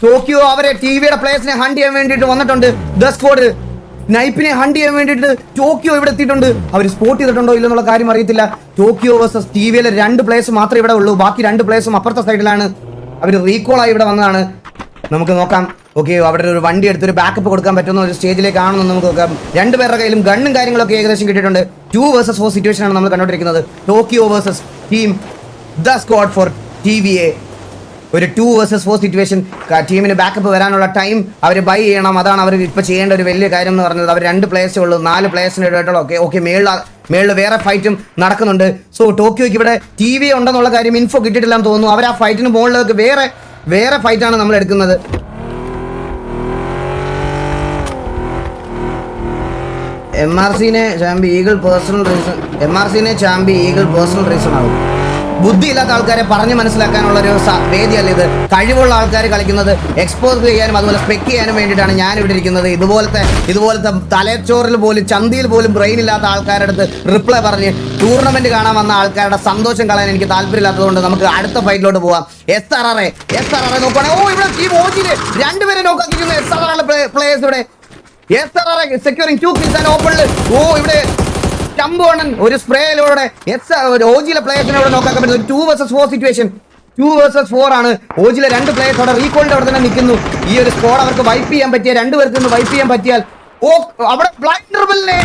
ടോക്കിയോ അവരെ TVയുടെ പ്ലേയേഴ്സിനെ ഹണ്ട് ചെയ്യാൻ വേണ്ടിയിട്ട് വന്നിട്ടുണ്ട്. ദ സ്ക്വാഡ് നൈപ്പിനെ ഹണ്ട് ചെയ്യാൻ വേണ്ടിയിട്ട് ടോക്കിയോ ഇവിടെ എത്തിയിട്ടുണ്ട്. അവർ സ്പോട്ട് ചെയ്തിട്ടുണ്ടോ ഇല്ലെന്നുള്ള കാര്യം അറിയത്തില്ല. ടോക്കിയോ വേഴ്സസ് TVയിലെ 2 പ്ലേയേഴ്സ് മാത്രമേ ഇവിടെ ഉള്ളൂ. ബാക്കി 2 പ്ലേയേഴ്സും അപ്പുറത്തെ സൈഡിലാണ്. അവർ റീകോൾ ആയി ഇവിടെ വന്നതാണ്. നമുക്ക് നോക്കാം. അവിടെ ഒരു വണ്ടി എടുത്തൊരു ബാക്കപ്പ് കൊടുക്കാൻ പറ്റുന്ന ഒരു സ്റ്റേജിലേക്ക് ആണെന്ന് നമുക്ക് നോക്കാം. 2 പേരുടെ കയ്യിലും ഗണ്ണും കാര്യങ്ങളൊക്കെ ഏകദേശം കിട്ടിയിട്ടുണ്ട്. 2 vs 4 സിറ്റുവേഷൻ ആണ് നമ്മൾ കണ്ടുകൊണ്ടിരിക്കുന്നത്. Tokyo versus team the squad four TVA. ഒരു 2 vs 4 സിറ്റുവേഷൻ. ടീമിന് ബാക്കപ്പ് വരാനുള്ള ടൈം അവർ ബൈ ചെയ്യണം. അതാണ് അവർ ഇപ്പോൾ ചെയ്യേണ്ട ഒരു വലിയ കാര്യം എന്ന് പറഞ്ഞത്. അവർ 2 പ്ലേയേഴ്സേ ഉള്ളൂ. 4 പ്ലേയേഴ്സിന് ഇടയിട്ടുള്ള മേളിൽ വേറെ ഫൈറ്റും നടക്കുന്നുണ്ട്. സോ ടോക്കിയോക്ക് ഇവിടെ TVA ഉണ്ടെന്നുള്ള കാര്യം ഇൻഫോ കിട്ടിയിട്ടില്ലെന്ന് തോന്നുന്നു. അവർ ആ ഫൈറ്റിന് മുകളിലേക്ക് വേറെ ഫൈറ്റാണ് നമ്മൾ എടുക്കുന്നത്. MRCനെ ചാമ്പി ഈഗിൾ പേഴ്സണൽ റീസൺ ആകും. ബുദ്ധിയില്ലാത്ത ആൾക്കാരെ പറഞ്ഞ് മനസ്സിലാക്കാനുള്ള ഒരു വേദിയല്ല ഇത്. കഴിവുള്ള ആൾക്കാർ കളിക്കുന്നത് എക്സ്പോസ് ചെയ്യാനും അതുപോലെ സ്പെക്ക് ചെയ്യാനും വേണ്ടിയിട്ടാണ് ഞാൻ ഇവിടെ ഇരിക്കുന്നത്. ഇതുപോലത്തെ തലച്ചോറിൽ പോലും ചന്തിയിൽ പോലും ബ്രെയിൻ ഇല്ലാത്ത ആൾക്കാരുടെ അടുത്ത് റിപ്ലൈ പറഞ്ഞ് ടൂർണമെന്റ് കാണാൻ വന്ന ആൾക്കാരുടെ സന്തോഷം കളയാൻ എനിക്ക് താല്പര്യമില്ലാത്തതുകൊണ്ട് നമുക്ക് അടുത്ത ഫൈറ്റിലോട്ട് പോവാം. SRR നോക്കുകയാണെങ്കിൽ ഇവിടെ ടീം OGയില് 2 പേരെ നോക്കാക്കിയിരിക്കുന്നു. SRR പ്ലേയേഴ്സ് ഇവിടെ SRR സെക്യൂറിംഗ് 2 kills ആൻഡ് ഓപ്പണില്. ഇവിടെ ചമ്പുവണ്ണൻ ഒരു സ്പ്രേയിലൂടെ OGയിലെ പ്ലേയേഴ്സിനെ ഇവിടെ നോക്കാൻ പറ്റുന്നത്. ഒരു 2 vs 4 സിറ്റുവേഷൻ. 2 vs 4 ആണ്. OGയിലെ 2 പ്ലേയേഴ്സ് അവിടെ റീകോളിന്റെ അവിടെ തന്നെ നിൽക്കുന്നു. ഈ ഒരു സ്കോഡ് അവർക്ക് വൈപ്പ് ചെയ്യാൻ പറ്റിയ 2 പേർക്ക് നിന്ന് വൈപ്പ് ചെയ്യാൻ പറ്റിയാൽ അവിടെ ബ്ലൈൻഡർബലിനെ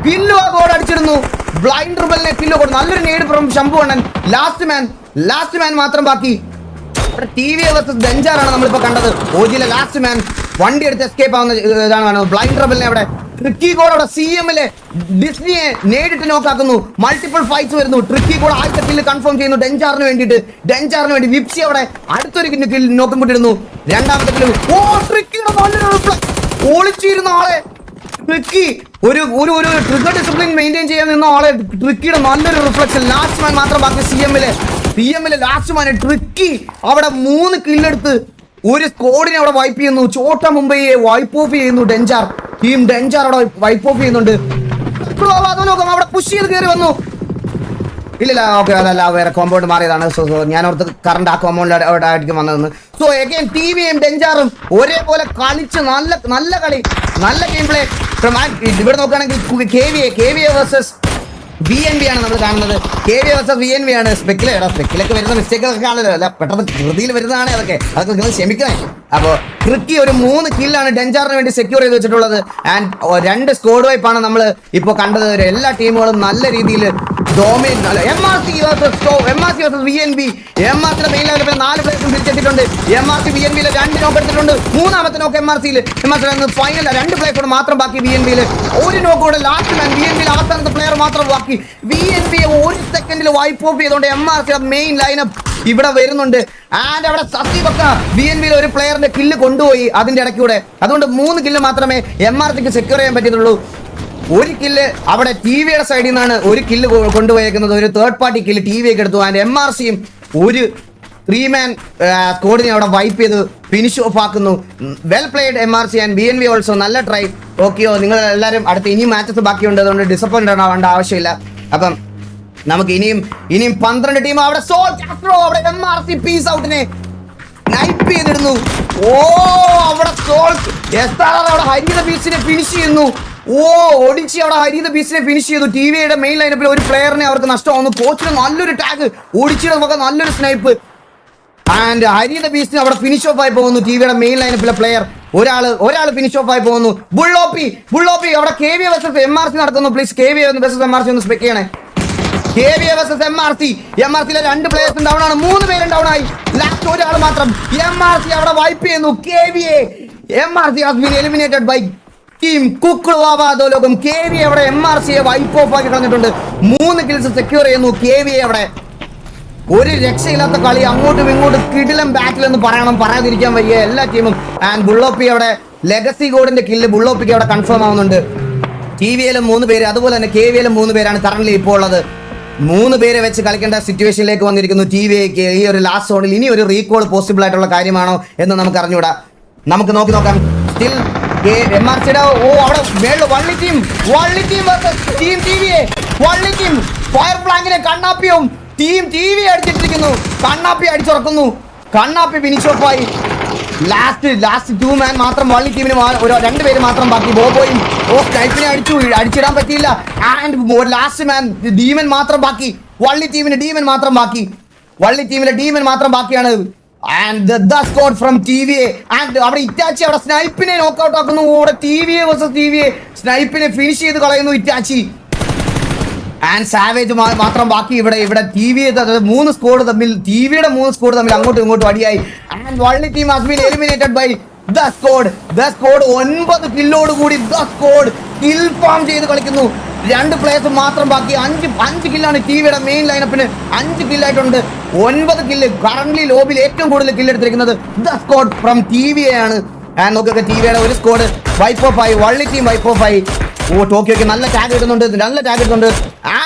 കില്ലോ ഗോഡ് അടിച്ചിരുന്നു. ബ്ലൈൻഡർബലിനെ കില്ലോ ഗോഡ്. നല്ലൊരു നേട് ഫ്രം ശംഭുവണ്ണൻ. ലാസ്റ്റ് മാൻ മാത്രം ബാക്കി. TVA vs ഡെഞ്ചാറാണ് നമ്മളിപ്പോൾ കണ്ടത്. OGയിലെ ലാസ്റ്റ് മാൻ വണ്ടി എടുത്ത് എസ്കേപ്പ് ആവുന്ന ഇതാണ് കാണുന്നത്. ബ്ലൈൻഡർബലിനെ അവിടെ ട്രിക്കി ഗോഡ് അവിടെ CMലെ ഡിസ്നിയെ നേരിട്ട് നോക്കാക്കുന്നു. മൾട്ടിപ്പിൾ ഫൈറ്റ്സ് വരുന്നു. ട്രിക്കി ഗോഡ് ആദ്യത്തെ കില്ല് കൺഫേം ചെയ്യുന്നു ഡെഞ്ചാറിന് വേണ്ടി. വിപ്സി അവിടെ അടുത്തൊരു കില്ല് നോക്കുമ്പോട്ടിരുന്നു. രണ്ടാമത്തെ കില്ല് ട്രിക്കിയുടെ ഒളിച്ചിരുന്ന ആളെ ട്രിക്കി ഒരു ഒരു ഒരു ട്രിഗർ ഡിസിപ്ലിൻ മെയിൻറ്റെയിൻ ചെയ്യാൻ നിന്ന ആളെ ട്രിക്കിയുടെ നല്ലൊരു റിഫ്ലക്ഷൻ. ലാസ്റ്റ് മാൻ മാത്രം ബാക്കി സി എമ്മിലെ ലാസ്റ്റ് മാൻ ട്രിക്കി അവിടെ 3 കില്ലെടുത്ത് ഒരു സ്കോഡിനെ അവിടെ വൈപ്പ് ചെയ്യുന്നു. ചോട്ട മുംബൈയെ വൈപ്പ് ഓഫ് ചെയ്യുന്നു. ടീം ഡെഞ്ചാർ അവിടെ വൈപ്പ് ഓഫ് ചെയ്യുന്നുണ്ട്. അവിടെ പുഷ് ചെയ്ത് കയറി വന്നു. ഇല്ല ഓക്കെ അതല്ല വേറെ കോമ്പൗണ്ട് മാറിയതാണ്. സോ ഞാൻ ഓർത്ത് കറണ്ട് ആ കോമ്പൗണ്ടിലായിരിക്കും വന്നതെന്ന്. സോ എഗെയിൻ ടിവിയും ഡെഞ്ചാറും ഒരേപോലെ കളിച്ച് നല്ല കളി, നല്ല ഗെയിം പ്ലേ. ഇവിടെ നോക്കുകയാണെങ്കിൽ KVA വേഴ്സസ് VNV ആണ് നമ്മൾ കാണുന്നത്. KVA വേഴ്സസ് VNV ആണ്. സ്പെക്കിലൊക്കെ വരുന്ന മിസ്റ്റേക്കൊക്കെ ആണല്ലോ, അല്ല പെട്ടെന്ന് ധൃതിയിൽ വരുന്നതാണ്. അതൊക്കെ നിങ്ങൾ ക്ഷമിക്കണേ. അപ്പോൾ ട്രിക്കി ഒരു 3 കില്ലാണ് ഡെഞ്ചാറിന് വേണ്ടി സെക്യൂർ ചെയ്ത് വെച്ചിട്ടുള്ളത്. ആൻഡ് 2 സ്കോഡ് വൈപ്പാണ് നമ്മൾ ഇപ്പോൾ കണ്ടത്. എല്ലാ ടീമുകളും നല്ല രീതിയിൽ MRC വേഴ്സസ് VNV. MRCയുടെ മെയിൻ ലെവലിൽ 4 പ്ലേയേഴ്സും തിരിച്ചെത്തിയിട്ടുണ്ട്. MRC VNV 2 നോക്ക് എടുത്തിട്ടുണ്ട്. 3ാമത്തെ നോക്ക് MRCയിൽ ഫൈനൽ 2 പ്ലേയേഴ്സോട് മാത്രം ബാക്കി. VNV ഒരു നോക്കോടെ ലാസ്റ്റ് മാൻ VNV അവസാനത്തെ പ്ലെയർ മാത്രം ബാക്കി. VNV 1 സെക്കൻഡിൽ വൈപ്പ് ഓഫ് ചെയ്തുകൊണ്ട് MRCയുടെ മെയിൻ ലൈനപ്പ് ഇവിടെ വരുന്നുണ്ട്. ആൻഡ് അവിടെ സത്യപക്ക VNV ഒരു പ്ലെയറിന്റെ കില്ല് കൊണ്ടുപോയി അതിന്റെ ഇടയ്ക്കൂടെ. അതുകൊണ്ട് 3 കില്ല് മാത്രമേ MRCക്ക് സെക്യൂർ ചെയ്യാൻ പറ്റിയിട്ടുള്ളൂ. 1 കില്ല് അവിടെ TVയുടെ സൈഡിൽ നിന്നാണ് 1 കില്ല് കൊണ്ടുപോയേക്കുന്നത്. ഒരു തേർഡ് പാർട്ടി കില്ല് TVയൊക്കെ എടുത്തു. ആൻഡ് MRCയും ഒരു 3 മാൻ സ്കോഡിനെ അവിടെ വൈപ്പ് ചെയ്ത് ഫിനിഷ് ഓഫ് ആക്കുന്നു. Well played MRC and VNV also. നല്ല ട്രൈ. ഓക്കെയോ, നിങ്ങൾ എല്ലാവരും അടുത്ത് ഇനിയും മാച്ചസ് ബാക്കിയുണ്ട്. അതുകൊണ്ട് ഡിസപ്പോയിന്റ് ആവേണ്ട ആവശ്യമില്ല. അപ്പം നമുക്ക് ഇനിയും 12 ടീം അവിടെ അവിടെ MRC പീസ് ഔട്ടിനെ നൈപ്പ് ചെയ്തിടുന്നു. അവിടെ അവിടെ ഹരിത ബീച്ചിനെ ഫിനിഷ് ചെയ്യുന്നു. ഒടിച്ച് അവിടെ ഹരിത ബീച്ചിനെ ഫിനിഷ് ചെയ്തു. TVയുടെ മെയിൻ ലൈനപ്പിൽ ഒരു പ്ലെയറിനെ അവർക്ക് നഷ്ടമാവുന്നു. കോച്ചിന് നല്ലൊരു ടാഗ്, ഒടിച്ചിയുടെ നമുക്ക് നല്ലൊരു സ്നൈപ്പ്. ആൻഡ് ഹരിത ബീച്ചിന് അവിടെ ഫിനിഷ് ഓഫ് ആയി പോകുന്നു. TVയുടെ മെയിൻ ലൈനപ്പിലെ പ്ലെയർ ഒരാൾ ഫിനിഷ് ഓഫ് ആയി പോകുന്നു. ബുള്ളോപ്പി അവിടെ KVA വേഴ്സസ് MRC നടക്കുന്നു. പ്ലീസ് KVA വേഴ്സസ് MRC ഒന്ന് സ്പെക്ക് ചെയ്യണേ. KVA വേഴ്സസ് MRCയിലെ 2 പ്ലേയേഴ്സും ഡൗൺ ആണ്. 3 പേരും ഡൗൺ ആയി. ലാസ്റ്റ് ഒരാൾ മാത്രം. MRC അവിടെ വൈപ്പ് ചെയ്യുന്നു. MRC has been eliminated by team കുക്കുളുവാദോലോകം. KVA അവിടെ MRCയെ വൈപ്പ് ഓഫ് ആക്കി കളഞ്ഞിട്ടുണ്ട്. 3 കിൽസ് സെക്യൂർ ചെയ്യുന്നു KVA അവിടെ. ഒരു രക്ഷയില്ലാത്ത കളി, അങ്ങോട്ടും ഇങ്ങോട്ടും കിടിലം ബാറ്റിൽ എന്ന് പറയാതിരിക്കാൻ വയ്യ എല്ലാ ടീമും. ആൻഡ് ബുള്ളോപ്പി അവിടെ ലെഗസി ഗോഡിന്റെ കില്ല് ബുള്ളോപ്പിക്ക് അവിടെ കൺഫേം ആവുന്നുണ്ട്. TVയിലും 3 പേര്, അതുപോലെ തന്നെ KVയിലും 3 പേരാണ് കറന്റ് ഇപ്പോൾ ഉള്ളത്. 3 പേരെ വെച്ച് കളിക്കേണ്ട സിറ്റുവേഷനിലേക്ക് വന്നിരിക്കുന്നു TVക്ക്. ഈ ഒരു ലാസ്റ്റ് സോണിൽ ഇനി ഒരു റീകോൾ പോസിബിൾ ആയിട്ടുള്ള കാര്യമാണോ എന്ന് നമുക്ക് അറിഞ്ഞൂടാ. നമുക്ക് നോക്കാം. സ്റ്റിൽ MRCയുടെ അവിടെ മേളിൽ വള്ളി ടീം ടീം TVA. വള്ളി team fire ഫ്ലാങ്കിനെ കണ്ണാപ്പിയും team TV അടിച്ചിട്ടിരിക്കുന്നു. Kannappi അടിച്ചുറക്കുന്നു. Kannappi finish of ആയി. ലാസ്റ്റ് 2 മാൻ മാത്രം വള്ളി ടീമിന് 2 പേര് മാത്രം ബാക്കി. ബോബോയും സ്നൈപ്പിനെ അടിച്ചിടാൻ പറ്റിയില്ല. ആൻഡ് ലാസ്റ്റ് മാൻ ഡീമൻ മാത്രം ബാക്കി. വള്ളി ടീമിന് ഡീമൻ മാത്രം ബാക്കി. വള്ളി ടീമിലെ ഡീമൻ മാത്രം ബാക്കിയാണ്. And the score from TVA. And അവിടെ ഇറ്റാച്ചി അവിടെ സ്നൈപ്പിനെ നോക്കൗട്ട് ആക്കുന്നു. അവിടെ TVA വേഴ്സസ് TVA സ്നൈപ്പിനെ ഫിനിഷ് ചെയ്ത് കളയുന്നു ഇറ്റാച്ചി. ആൻഡ് സാവേജ് മാത്രം ബാക്കി. ഇവിടെ TVയുടെ 3 സ്കോഡ് തമ്മിൽ അങ്ങോട്ടും ഇങ്ങോട്ടും അടിയായി. ആൻഡ് വള്ളി team has been eliminated by the squad. 9 കില്ലോട് കൂടി ദ സ്കോഡ് കിൽ ഫാം ചെയ്ത് കളിക്കുന്നു. 2 പ്ലേയേഴ്സ് മാത്രം ബാക്കി. 5 കില്ലാണ് TVയുടെ മെയിൻ ലൈനപ്പിന്. 5 കില്ലായിട്ടുണ്ട്. 9 കില്ല്. കറന്റ് ലോബിൽ ഏറ്റവും കൂടുതൽ കില്ല് എടുത്തിരിക്കുന്നത് ദ സ്കോഡ് ഫ്രം TVA ആണ്. ആൻഡ് നോക്കൊക്കെ TVയുടെ ഒരു സ്കോഡ് വൈപ്പ് ഓഫ് ആയി. വള്ളി ടീം വൈപ്പ് ഓഫ് ആയി. ടോക്കിയോക്ക് നല്ല ടാഗ് ഇടുന്നുണ്ട്.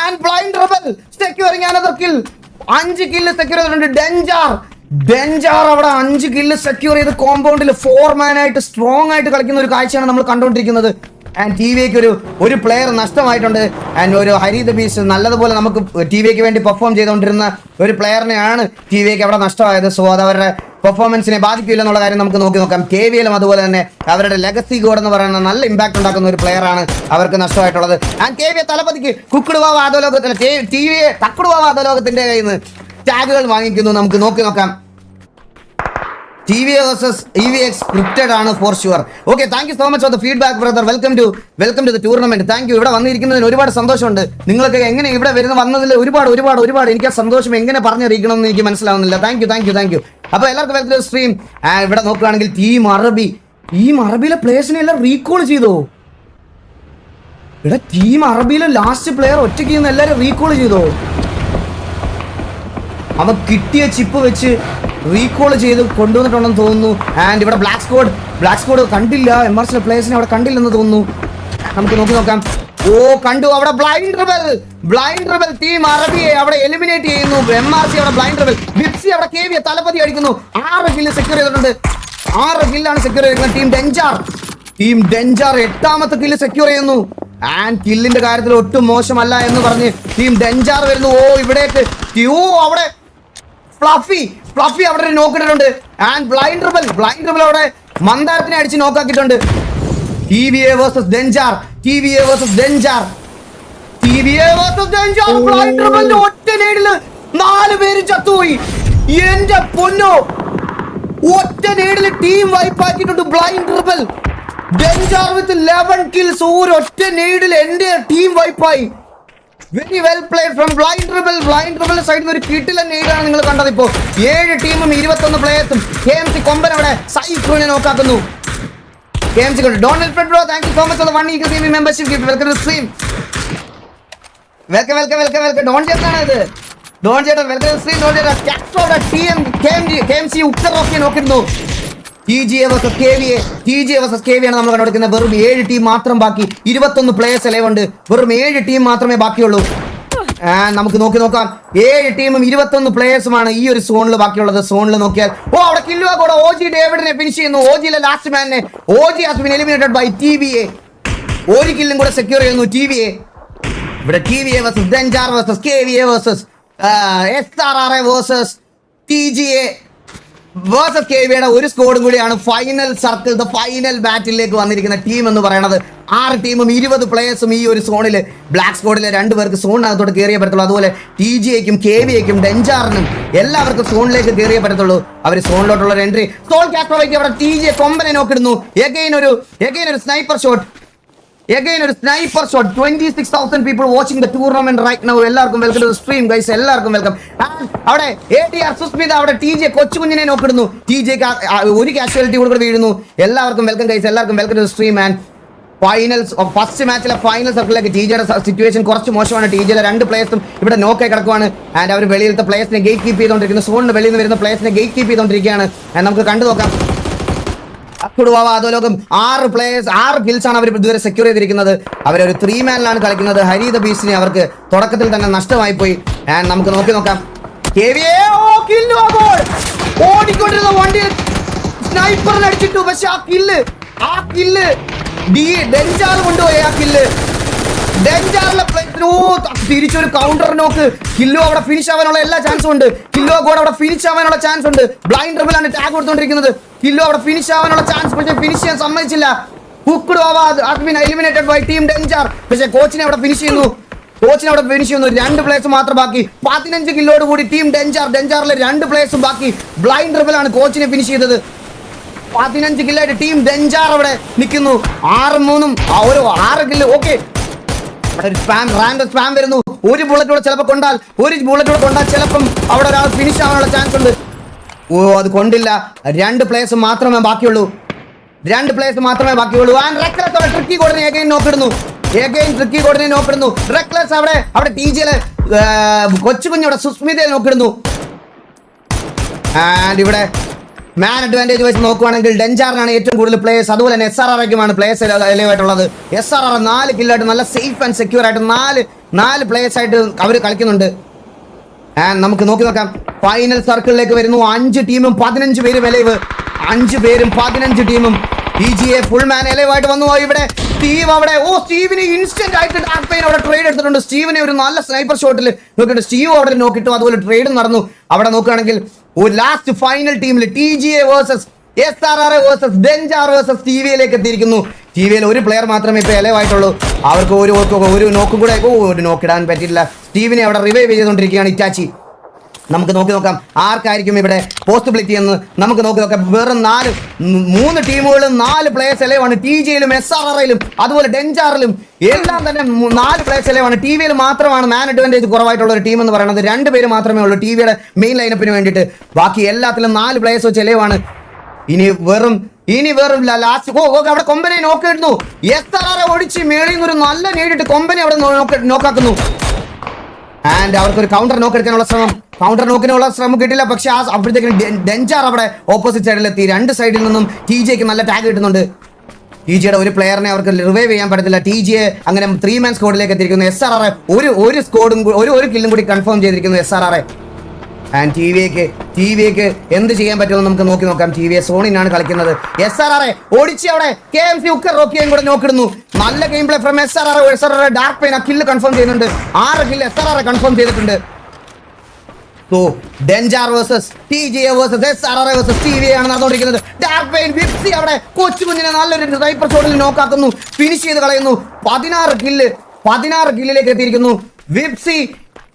And blind റബൽ securing another kill. 5 kill secure ചെയ്തിട്ടുണ്ട്. ഡെഞ്ചാർ അവിടെ 5 കില്ല് സെക്യൂർ ചെയ്ത് കോമ്പൗണ്ടിൽ 4 മാൻ ആയിട്ട് സ്ട്രോങ് ആയിട്ട് കളിക്കുന്ന ഒരു കാഴ്ചയാണ് നമ്മൾ കണ്ടുകൊണ്ടിരിക്കുന്നത്. ആൻഡ് TVക്ക് ഒരു പ്ലെയർ നഷ്ടമായിട്ടുണ്ട്. ആൻഡ് ഒരു ഹരിത ബീസ് നല്ലതുപോലെ നമുക്ക് TVക്ക് വേണ്ടി പെർഫോം ചെയ്തുകൊണ്ടിരുന്ന ഒരു പ്ലെയറിനെയാണ് TVക്ക് അവിടെ നഷ്ടമായത്. സോ അത് അവരുടെ പെർഫോമൻസിനെ ബാധിക്കില്ല എന്നുള്ള കാര്യം നമുക്ക് നോക്കാം. KVയിലും അതുപോലെ തന്നെ അവരുടെ ലെഗസി ഗോഡ് എന്ന് പറയുന്ന നല്ല ഇമ്പാക്ട് ഉണ്ടാക്കുന്ന ഒരു പ്ലെയറാണ് അവർക്ക് നഷ്ടമായിട്ടുള്ളത്. ആൻഡ് KVA തലപ്പതിക്ക് TVയെ തക്കുടുവാദോലോകത്തിന്റെ കയ്യിൽ നിന്ന് ടാഗുകൾ വാങ്ങിക്കുന്നു. നമുക്ക് നോക്കാം. TVA versus EVX scripted ആണ് for sure. Okay, thank you so much for the feedback brother. Welcome to the tournament. Thank you. ഇവിടെ വന്നിരിക്കുന്നതിന് ഒരുപാട് സന്തോഷമുണ്ട്. നിങ്ങൾക്ക് എങ്ങനെ ഇവിടെ വന്നതിൽ ഒരുപാട് എനിക്ക് ആ സന്തോഷം എങ്ങനെ പറഞ്ഞറിയിക്കണം എന്ന് എനിക്ക് മനസ്സിലാവുന്നില്ല. Thank you. അപ്പോൾ എല്ലാവർക്കും വെൽക്കം ടു സ്ട്രീം. ഇവിടെ നോക്കുകയാണെങ്കിൽ ടീം അറബിയിലെ പ്ലേയേഴ്സിനെ എല്ലാം റീകോൾ ചെയ്തോ? ഇവിടെ ടീം അറബിയിലെ ലാസ്റ്റ് പ്ലെയർ ഒറ്റയ്ക്ക് നിന്ന് എല്ലാവരും റീകോൾ ചെയ്തോ? അവൻ കിട്ടിയ ചിപ്പ് വെച്ച് റീകോൾ ചെയ്ത് കൊണ്ടുവന്നിട്ടുണ്ടെന്ന് തോന്നുന്നു. ആൻഡ് ഇവിടെ ബ്ലാക്ക് സ്കോഡ് കണ്ടില്ല. MRCയിലെ പ്ലേയേഴ്സിനെ അവിടെ കണ്ടില്ലെന്ന് തോന്നുന്നു. നമുക്ക് നോക്കാം. ഓ കണ്ടു അവിടെ ബ്ലൈൻഡ് റിബൽ ടീം അറബിയെ അവിടെ എലിമിനേറ്റ് ചെയ്യുന്നു. MRC അവിടെ ബ്ലൈൻഡ് റിബൽ, വിപ്സി അവിടെ KVയെ തലപ്പതി അടിക്കുന്നു. 6 കില്ല് സെക്യൂർ ചെയ്തിട്ടുണ്ട്. 6 കില്ലാണ് സെക്യൂർ ചെയ്തിരിക്കുന്നത് ടീം ഡെഞ്ചാർ 8ാമത്തെ കില്ല് സെക്യൂർ ചെയ്യുന്നു. ആൻഡ് കില്ലിന്റെ കാര്യത്തിൽ ഒട്ടും മോശമല്ല എന്ന് പറഞ്ഞ് ടീം ഡെഞ്ചാർ വരുന്നു. ഓ ഇവിടേക്ക് അവിടെ ഫ്ലഫി അവിടെ നോക്കിയിട്ടുണ്ട്. ആൻഡ് ബ്ലൈൻഡ് റിബൽ അവിടെ മന്ദാരത്തിനെ അടിച്ച് നോക്കാക്കിയിട്ടുണ്ട്. TVA versus ഡെഞ്ചാർ ബ്ലൈൻഡ് റിബലിന്റെ ഒറ്റ നേടില് 4 പേര് ചത്തുപോയി. എന്റെ പൊന്നോ, ഒറ്റ നേടില് ടീം വൈപ്പ് ആക്കിയിട്ടുണ്ട് blind rebel. Danger with 11 kills ഒരൊറ്റ നേടിൽ എന്റെ ടീം വൈപ്പായി. Very well played from blind rebel സൈഡിൽ നിന്ന് ഒരു കിട്ടില്ല നേടാണ് നിങ്ങൾ കണ്ടത്. ഇപ്പോ 7 ടീമും 21 പ്ലേയേഴ്സും KMC കൊമ്പൻ അവിടെ സൈഫിനെ നോക്കാക്കുന്നു. KMC കൊണ്ട് Donald Fred bro, thank you so much for the 1 year TV membership gift. Welcome to stream. Welcome Don ചേട്ടനാണ് ഇത്. ഡോൺ ചേട്ടൻ വെൽക്കം ടു സ്ട്രീം. ഡോൺ ചേട്ടൻ കാക്ടോടെ KMC ഉത്തരവാദിയെ നോക്കുന്നു. TGA versus KVA ആണ് നമ്മൾ കണ്ടുപിടിക്കുന്നത്. വെറും 7 ടീം മാത്രം ബാക്കി. 21 പ്ലേയേഴ്സ് അലൈവുണ്ട്. വെറും 7 ടീം മാത്രമേ ബാക്കിയുള്ളൂ. നമുക്ക് നോക്കാം. 7 ടീമും 21 പ്ലേയേഴ്സുമാണ് ഈ ഒരു സോണിൽ ബാക്കിയുള്ളത്. സോണിൽ നോക്കിയാൽ അവിടെ കില്ലുവ കൂടെ OG ഡേവിഡിനെ ഫിനിഷ് ചെയ്യുന്നു. OGയിലെ ലാസ്റ്റ് മാനിനെ OG has been eliminated by TVA. ഒരു കില്ലും കൂടെ സെക്യൂർ ചെയ്യുന്നു TVA. ഇവിടെ TVA versus danger versus KVA versus SRR versus TGA versus KVയുടെ ഒരു സ്കോഡും കൂടിയാണ് ഫൈനൽ സർക്കിൾ, ദ ഫൈനൽ ബാറ്റിലേക്ക് വന്നിരിക്കുന്ന ടീം എന്ന് പറയുന്നത്. 6 ടീമും 20 പ്ലേയേഴ്സും ഈ ഒരു സോണിൽ. ബ്ലാക്ക് സ്കോഡിലെ 2 പേർക്ക് സോണിനകത്തോട്ട് കയറിയേ പറ്റത്തുള്ളൂ. അതുപോലെ TGAക്കും KVAക്കും ഡെഞ്ചാറിനും എല്ലാവർക്കും സോണിലേക്ക് കയറിയേ പറ്റത്തുള്ളൂ. അവർ സോണിലോട്ടുള്ള ഒരു എൻട്രി. സോൾ കാസ്ട്രോയ്ക്ക് അവിടെ TGA കൊമ്പനെ നോക്കിടുന്നു. എഗൈൻ ഒരു sniper shot. 26,000 people watching the tournament right now. എല്ലാവർക്കും welcome to the stream guys, എല്ലാവർക്കും വെൽക്കം. അവിടെ ATR സുസ്മിത അവിടെ TJ കൊച്ചുകുഞ്ഞിനെ നോക്കിടുന്നു. TJക്ക് ഒരു കാഷ്വാലിറ്റി കൂടെ വീഴുന്നു. എല്ലാവർക്കും വെൽക്കം ഗൈസ്, എല്ലാവർക്കും welcome to the stream. And finals first മാച്ചിലെ ഫൈനൽ സർക്കിളിലേക്ക് TJയുടെ സിറ്റുവേഷൻ കുറച്ച് മോശമാണ്. TJയിലെ 2 പ്ലേയേഴ്സും ഇവിടെ നോക്കായി കിടക്കുവാണ്. ആൻഡ് അവർ വെളിയിലത്തെ പ്ലേയേഴ്സിനെ ഗേറ്റ് കീപ്പ് ചെയ്തുകൊണ്ടിരിക്കുന്നു. സോണിന് വെളിയിൽ നിന്ന് വരുന്ന പ്ലേയേഴ്സിനെ ഗേറ്റ് കീപ്പ് ചെയ്തുകൊണ്ടിരിക്കുകയാണ്. നമുക്ക് കണ്ടു നോക്കാം. അധോലോകം 6 കിൽസ് ആണ് അവർ ഇതുവരെ സെക്യൂർ ചെയ്തിരിക്കുന്നത്. അവരൊരു 3 മാനിലാണ് കളിക്കുന്നത്. ഹരി ദ ബീസ്റ്റിനെ അവർക്ക് തുടക്കത്തിൽ തന്നെ നഷ്ടമായി പോയി. ആൻഡ് നമുക്ക് നോക്കാം. ഓടിക്കൊണ്ടിരുന്ന വണ്ടി സ്നൈപ്പറിന് അടിച്ചിട്ടു. പക്ഷെ ആ കില്ല് ഡെഞ്ചാർ കൊണ്ടുപോയി. ആ കില്ല് ഡെഞ്ചാറിലെ തിരിച്ചൊരു കൗണ്ടർ നോക്ക്. കില്ലോ അവിടെ ഫിനിഷ് ആവാനുള്ള എല്ലാ ചാൻസും ഉണ്ട്. കില്ലോ കൂടെ അവിടെ ഫിനിഷ് ആവാനുള്ള ചാൻസ് ഉണ്ട്. ബ്ലൈൻഡ് റിബലാണ് ടാഗ് കൊടുത്തോണ്ടിരിക്കുന്നത്. കില്ലോ അവിടെ ഫിനിഷ് ആവാനുള്ള ചാൻസ്, പക്ഷെ ഫിനിഷ് ചെയ്യാൻ സമ്മതിച്ചില്ല. Hooked eliminated by team danger. പക്ഷെ കോച്ചിനെ അവിടെ ഫിനിഷ് ചെയ്യുന്നു. 2 പ്ലേയേഴ്സ് മാത്രം ബാക്കി. 15 കില്ലോട് കൂടി ടീം ഡെഞ്ചാറിലെ 2 പ്ലേയേഴ്സും ബാക്കി. ബ്ലൈൻഡ് റിബലാണ് കോച്ചിനെ ഫിനിഷ് ചെയ്തത്. 15 കില്ലായിട്ട് ടീം ഡെഞ്ചാർ അവിടെ നിൽക്കുന്നു. 6 കില്ല്. ഓക്കെ, റാൻഡം സ്പാം വരുന്നു. ഒരു ബുള്ളറ്റൂടെ ചിലപ്പോൾ കൊണ്ടാൽ ചിലപ്പം അവിടെ ഒരാൾ ഫിനിഷ് ആവാനുള്ള ചാൻസ് ഉണ്ട്. അത് കൊണ്ടില്ല. 2 പ്ലേയേഴ്സ് മാത്രമേ ബാക്കിയുള്ളൂ. ആൻഡ് റെക്ലസ് അവിടെ ട്രിക്കി കോഡിനെ എഗൈൻ നോക്കിടുന്നു. റെക്ലസ് അവിടെ TJയിലെ കൊച്ചുകുഞ്ഞവിടെ സുസ്മിതയെ നോക്കിടുന്നു. ആൻഡ് ഇവിടെ മാൻ അഡ്വാൻറ്റേജ് വെച്ച് നോക്കുവാണെങ്കിൽ ഡെഞ്ചാറിനാണ് ഏറ്റവും കൂടുതൽ പ്ലേയേഴ്സ്. അതുപോലെ തന്നെ SRRക്കുമാണ് പ്ലേയേഴ്സ് എലവായിട്ടുള്ളത്. SRR 4 കില്ലായിട്ട് നല്ല സേഫ് ആൻഡ് സെക്യൂർ ആയിട്ട് 4 പ്ലേയേഴ്സ് ആയിട്ട് അവർ കളിക്കുന്നുണ്ട്. ആൻഡ് നമുക്ക് നോക്കാം. ഫൈനൽ സർക്കിളിലേക്ക് വരുന്നു. 5 ടീമും 15 പേരും എലൈവ്. 5 പേരും 15 ടീമും. TGA ഫുൾ മാൻ എലൈവായിട്ട് വന്നു. ഇവിടെ സ്റ്റീവ് അവിടെ സ്റ്റീവിന് ഇൻസ്റ്റന്റ് ആയിട്ട് ഡാർക്ക് പെയിൻ അവിടെ ട്രേഡ് എടുത്തിട്ടുണ്ട്. സ്റ്റീവിനെ ഒരു നല്ല സ്നൈപ്പർ ഷോട്ടിൽ നോക്കിയിട്ട് സ്റ്റീവ് അവിടെ നോക്കിയിട്ടു. അതുപോലെ ട്രേഡ് നടന്നു. അവിടെ നോക്കുകയാണെങ്കിൽ ഒരു ലാസ്റ്റ് ഫൈനൽ ടീമിൽ TGA versus SRR versus danger versus TVയിലേക്ക് എത്തിയിരിക്കുന്നു. TVയിൽ ഒരു പ്ലെയർ മാത്രമേ ഇപ്പോൾ എലവായിട്ടുള്ളൂ. അവർക്ക് ഒരു നോക്കും കൂടെ ഒരു നോക്കിടാൻ പറ്റിയില്ല. സ്റ്റീവിനെ അവിടെ റിവൈവ് ചെയ്തുകൊണ്ടിരിക്കുകയാണ് ഇറ്റാച്ചി. നമുക്ക് നോക്കാം ആർക്കായിരിക്കും ഇവിടെ പോസിബിലിറ്റി എന്ന്. നമുക്ക് നോക്കാം. വെറും 3 ടീമുകളും 4 പ്ലേയേഴ്സ് എലവാണ്. TGയിലും SRRയിലും അതുപോലെ ഡെഞ്ചാറിലും എല്ലാം തന്നെ 4 പ്ലേയേഴ്സ് എലവാണ്. TVയിൽ മാത്രമാണ് മാൻ അഡ്വാൻറ്റേജ് കുറവായിട്ടുള്ള ഒരു ടീം എന്ന് പറയുന്നത്. 2 പേര് മാത്രമേ ഉള്ളൂ TVയുടെ മെയിൻ ലൈനപ്പിന് വേണ്ടിയിട്ട്. ബാക്കി എല്ലാത്തിലും 4 പ്ലേയേഴ്സ് വെച്ച് എലവാണ്. ഇനി വെറും ലാസ്റ്റ് അവിടെ കൊമ്പനെ നോക്കിയിരുന്നു. SRR ഓടിച്ച് മേളിൽ നിന്ന് ഒരു നല്ല നേടിയിട്ട് കൊമ്പനെ അവിടെ നോക്കാക്കുന്നു. ആൻഡ് അവർക്കൊരു കൗണ്ടർ നോക്കിനുള്ള ശ്രമം കിട്ടില്ല. പക്ഷെ അപ്പോഴത്തേക്കും ഡെഞ്ചാർ അവിടെ ഓപ്പോസിറ്റ് സൈഡിലെത്തി. 2 സൈഡിൽ നിന്നും TJക്ക് നല്ല ടാഗ് കിട്ടുന്നുണ്ട്. ജിയുടെ ഒരു പ്ലെയറിനെ അവർക്ക് റിവൈവ് ചെയ്യാൻ പറ്റത്തില്ല. ജിയെ അങ്ങനെ 3-man സ്ക്വാഡിലേക്ക് എത്തിയിരിക്കുന്നു. SRR ഒരു സ്കോഡും ഒരു കില്ലും കൂടി കൺഫേം ചെയ്തിരിക്കുന്നു SRR. ആൻഡ് ടിവിക്ക് എന്ത് ചെയ്യാൻ പറ്റുമെന്ന് നമുക്ക് നോക്കാം. ടിവിയെ സോണിനാണ് കളിക്കുന്നത്. SRR ഓടിച്ച് അവിടെ KMC ഉക്കർ റോക്കിയും കൂടെ നോക്കിടുന്നു. നല്ല game play from SRR. Dark pain ആ കില്ല് കൺഫേം ചെയ്യുന്നുണ്ട്. 6 കില്ല് SRR കൺഫേം ചെയ്തിട്ടുണ്ട്. So danger versus TGA versus SRR versus TVA ആണ് നടന്നുകൊണ്ടിരിക്കുന്നത്. ഡാർക്ക് പെയിൻ വിപ്സി അവിടെ കൊച്ചുകുഞ്ഞിനെ നല്ലൊരു സ്നൈപ്പർ ഷോട്ടിൽ നോക്കാക്കുന്നു. ഫിനിഷ് ചെയ്ത് കളയുന്നു. 16 കില്ലിലേക്ക് എത്തിയിരിക്കുന്നു വിപ്സി.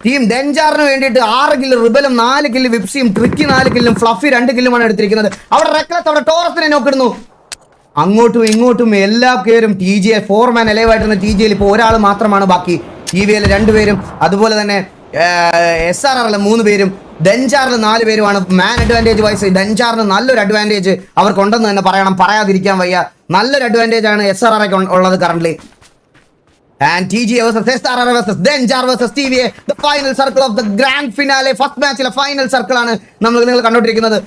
ടീം ഡെഞ്ചാറിന് വേണ്ടിയിട്ട് 6 കില്ല് റിബലും 4 കില്ല് വിപ്സിയും ട്രിക്കി 4 കില്ലും ഫ്ലഫി 2 കില്ലുമാണ് എടുത്തിരിക്കുന്നത്. അവിടെ റെക്ലസ് അവിടെ ടോറസിനെ നോക്കിടുന്നു. അങ്ങോട്ടും ഇങ്ങോട്ടും എല്ലാ പേരും TGA 4-man അലൈവ് ആയിട്ടിരുന്ന TGAയിൽ ഇപ്പോൾ ഒരാൾ മാത്രമാണ് ബാക്കി. TVയിൽ 2 പേരും, അതുപോലെ തന്നെ SRRൽ 3 പേരും, ഡെഞ്ചാറിൽ 4 പേരുമാണ്. മാൻ അഡ്വാൻറ്റേജ് വൈസ് ഡെഞ്ചാറിന് നല്ലൊരു അഡ്വാൻറ്റേജ് അവർക്കുണ്ടെന്ന് തന്നെ പറയണം, പറയാതിരിക്കാൻ വയ്യ. നല്ലൊരു അഡ്വാൻറ്റേജ് ആണ് SRR ഉള്ളത് current. And TGA versus SRR versus Denjar versus TVA, the final circle of the grand finale. First മാച്ചിലെ ഫൈനൽ സർക്കിൾ ആണ് നിങ്ങൾ കണ്ടോണ്ടിരിക്കുന്നത്.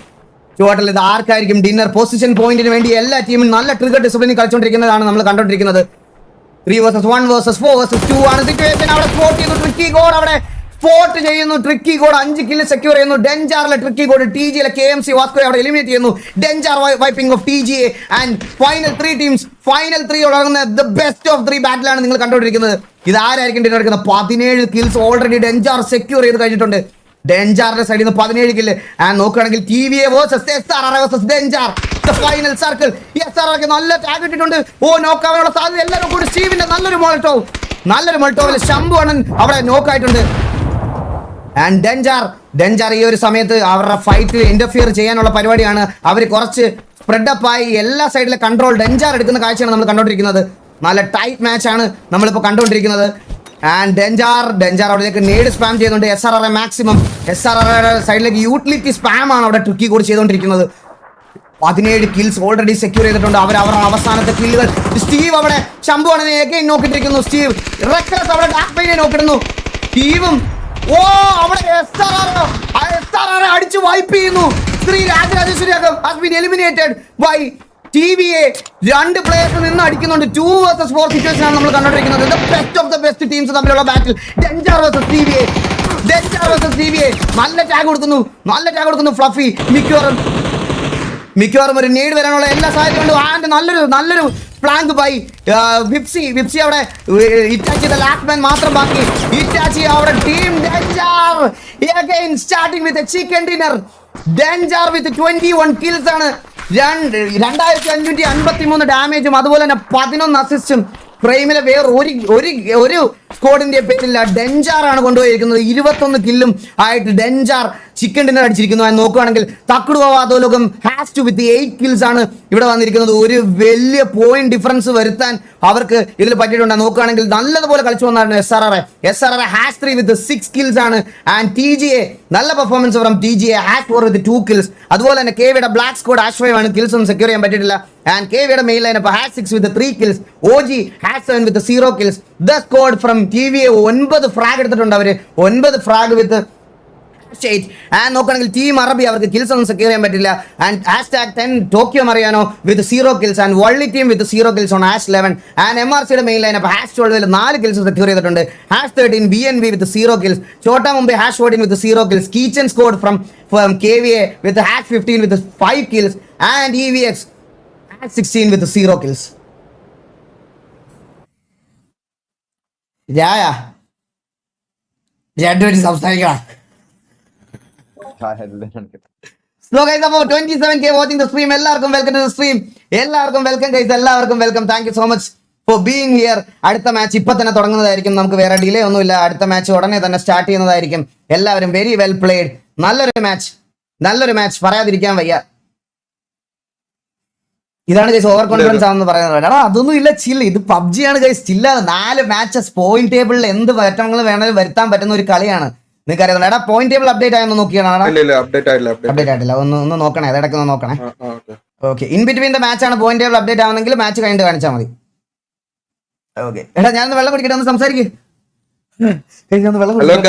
ടോട്ടൽ ഇത് ആർക്കായിരിക്കും ഡിന്നർ പൊസിഷൻ പോയിന്റിന് വേണ്ടി എല്ലാ ടീമും നല്ല ട്രിഗർ ഡിസിപ്ലിനിൽ കളിച്ചുകൊണ്ടിരിക്കുന്നതാണ് നമ്മൾ കണ്ടോണ്ടിരിക്കുന്നത്. 3 versus 1 versus 4 versus 2 ആണ് സിറ്റുവേഷൻ. അവിടെ സ്പോട്ട് ചെയ്യുന്നു ട്രിക്കി ഗോഡ്, അവിടെ സ്പോട്ട് ചെയ്യുന്നു ട്രിക്കി ഗോഡ്. 5 കില്ല് സെക്യൂർ ചെയ്യുന്നു. ഡെഞ്ചാറിലെ ട്രിക്കി ഗോഡ് TGയിലെ KMC വാസ്കോയെ അവിടെ എലിമിനേറ്റ് ചെയ്യുന്നു. Danger wiping off TGA. And final 3 teams, final 3 ഉടങ്ങുന്ന ദ ബെസ്റ്റ് ഓഫ് 3 ബാറ്റിലാണ് നിങ്ങൾ കണ്ടുകൊണ്ടിരിക്കുന്നത്. ഇത് ആരായിരിക്കും ഡിന്നർ എടുക്കുന്നത്? 17 കിൽസ് ഓൾറെഡി ഡെഞ്ചാർ സെക്യൂർ ചെയ്ത് കഴിഞ്ഞിട്ടുണ്ട്. ഡെഞ്ചാറിന്റെ സൈഡിൽ നിന്ന് 17 കില്ല്. ആൻഡ് നോക്കുകയാണെങ്കിൽ TVA versus SRR versus danger, the final circle. SRRക്ക് നല്ല ടാഗ് ഇട്ടിട്ടുണ്ട്. നോക്കാനുള്ള സാധ്യത എല്ലാവരും കൂടി. സ്റ്റീവിന്റെ നല്ലൊരു മോൾട്ടോവിൽ ശംഭു അണ്ണൻ അവിടെ നോക്കായിട്ടുണ്ട്. ആൻഡ് ഡെഞ്ചാർ ഈ ഒരു സമയത്ത് അവരുടെ ഫൈറ്റിൽ ഇന്റർഫിയർ ചെയ്യാനുള്ള പരിപാടിയാണ്. അവർ കുറച്ച് സ്പ്രെഡപ്പ് ആയി എല്ലാ സൈഡിലെ കൺട്രോൾ ഡെഞ്ചാർ എടുക്കുന്ന കാഴ്ചയാണ് നമ്മൾ കണ്ടോണ്ടിരിക്കുന്നത്. നല്ല ടൈറ്റ് മാച്ച് ആണ് നമ്മളിപ്പോൾ കണ്ടുകൊണ്ടിരിക്കുന്നത്. ആൻഡ് ഡെഞ്ചാർ അവിടേക്ക് നേട് സ്പാം ചെയ്യുന്നുണ്ട്. SRR മാക്സിമം SRR സൈഡിലേക്ക് യൂട്ടിലിറ്റി സ്പാം ആണ് അവിടെ ട്രിക്കി കൂടി ചെയ്തുകൊണ്ടിരിക്കുന്നത്. 17 കിൽസ് ഓൾറെഡി സെക്യൂർ ചെയ്തിട്ടുണ്ട്. അവരുടെ അവസാനത്തെ കില്ലുകൾ. സ്റ്റീവ് അവിടെ ശംഭുവാണ് നോക്കിട്ടിരിക്കുന്നു. സ്റ്റീവ് റെക്ലസ് അവിടെ ഡാർക്ക് പെയിനെ നോക്കിടുന്നു. സ്റ്റീവും അവിടെ SRR അടിച്ചു വൈപ്പ് ചെയ്യുന്നു. ശ്രീ രാജരാജേശ്വരിയാകം has been eliminated by TVA. 2 players നിന്ന് അടിക്കുന്നുണ്ട്. 2 versus 4 സിറ്റുവേഷൻ ആണ് നമ്മൾ കണ്ടോണ്ടിരിക്കുന്നത്. The best of the best teams തമ്മിലുള്ള ബാറ്റിൽ. Danger versus TVA. നല്ല ടാഗ് കൊടുക്കുന്നു ഫ്ലഫി. മിക്കവാറും ഒരു നീഡ് വരാനുള്ള എല്ലാ സാധ്യതയുണ്ട്. ആൻഡ് നല്ലൊരു ഫ്ലാങ്ക് ബൈ വിപ്സി അവിടെ ഇറ്റാച്ചി ലാസ്റ്റ് മാൻ മാത്രം ബാക്കി. ഇറ്റാച്ചി അവിടെ team danger again starting with chicken dinner. Danger with 21 kills ആണ്. 2553 ഡാമേജും അതുപോലെ തന്നെ 11 അസിസ്റ്റും. ഫ്രെയിമിലെ വേറെ ഒരു സ്ക്വാഡിന്റെ പേരില്ല. ഡെഞ്ചാർ ആണ് കൊണ്ടുപോയിരിക്കുന്നത്. 21 കില്ലും ആയിട്ട് ഡെഞ്ചാർ ചിക്കൻ ഡിന്നർ അടിച്ചിരിക്കുന്നു. നോക്കുകയാണെങ്കിൽ തക്കുടുവാദോലോകം ഹാസ് ടു വിത്ത് 8 കിൽസ് ആണ് ഇവിടെ വന്നിരിക്കുന്നത്. ഒരു വലിയ പോയിന്റ് ഡിഫറൻസ് വരുത്താൻ അവർക്ക് ഇതിൽ പറ്റിയിട്ടുണ്ട്. നോക്കുകയാണെങ്കിൽ നല്ലതുപോലെ കളിച്ചു വന്നാണ് SRR ഹാസ് 3 വിത്ത് 6 കിൽസ് ആണ്. ആൻഡ് TGA നല്ല performance from TGA has 4 with 2 kills. അതുപോലെ തന്നെ KVയുടെ ബ്ലാക്ക് സ്ക്വാഡ് ആശ്വയം ആണ്. കിൽസ് ഒന്നും സെക്യൂർ ചെയ്യാൻ പറ്റിയിട്ടില്ല. ആൻഡ് KVയുടെ main line has 6 with 3 kills. OG has 7 with 0 kills. The squad from TVA 9 frag എടുത്തിട്ടുണ്ട്. അവർ 9 ഫ്രാഗ് വിത്ത് 8. ആൻഡ് നോക്കുകയാണെങ്കിൽ ടീം അറബി അവർക്ക് കിൽസ് ഒന്നും സെക്യൂർ ചെയ്യാൻ പറ്റില്ല. And #10 Tokyo Mariano with 0 kills. And വള്ളി team with 0 kills on #11. And MRCയുടെ മെയിൻ ലൈൻ #12 4 കിൽസ് സെക്യൂർ ചെയ്തിട്ടുണ്ട്. #13 BNB with 0 kills. Chota Mumbai #14 with 0 kills. കീച്ചൻ squad from KVA with #15 with 5 kills. And EVX #16 with 0 kills. രണ്ടുപേരും സംസാരിക്കണം. So guys, about 27K watching the stream. എല്ലാവർക്കും welcome to the stream. എല്ലാവർക്കും welcome guys. എല്ലാവർക്കും welcome. Thank you so much for being here. അടുത്ത match ഇപ്പൊ തന്നെ തുടങ്ങുന്നതായിരിക്കും. നമുക്ക് വേറെ ഡിലേ ഒന്നുമില്ല. അടുത്ത മാച്ച് ഉടനെ തന്നെ സ്റ്റാർട്ട് ചെയ്യുന്നതായിരിക്കും. എല്ലാവരും വെരി വെൽ പ്ലേഡ്. നല്ലൊരു മാച്ച് പറയാതിരിക്കാൻ വയ്യ. ഇതാണ് ഗൈസ് ഓവർ കോൺഫിഡൻസ് ആണെന്ന് പറയുന്നത്. എടാ അതൊന്നും ഇല്ല, ചില്ല്. ഇത് PUBG ആണ് ഗൈസ്. ചില്ലാണ്. 4 മാച്ചസ് പോയിന്റ് ടേബിളിൽ എന്ത് മാറ്റങ്ങൾ വേണമെങ്കിലും വരുത്താൻ പറ്റുന്ന ഒരു കളിയാണ്. നിങ്ങൾക്ക് അറിയാം. എടാ പോയിന്റ് ടേബിൾ അപ്ഡേറ്റ് ആയെന്ന് നോക്കിയാണ്? അപ്ഡേറ്റ് ആയിട്ടില്ല. ഒന്ന് നോക്കണേ, ഇടയ്ക്ക് ഒന്ന് നോക്കണേ. Okay, in between the match ആണ് പോയിന്റ് ടേബിൾ അപ്ഡേറ്റ് ആവുന്നെങ്കിൽ മാച്ച് കഴിഞ്ഞിട്ട് കാണിച്ചാൽ മതി. ഓക്കെ, എടാ ഞാനൊന്ന് വെള്ളം കുടിക്കട്ടെ, ഒന്ന് സംസാരിക്കും.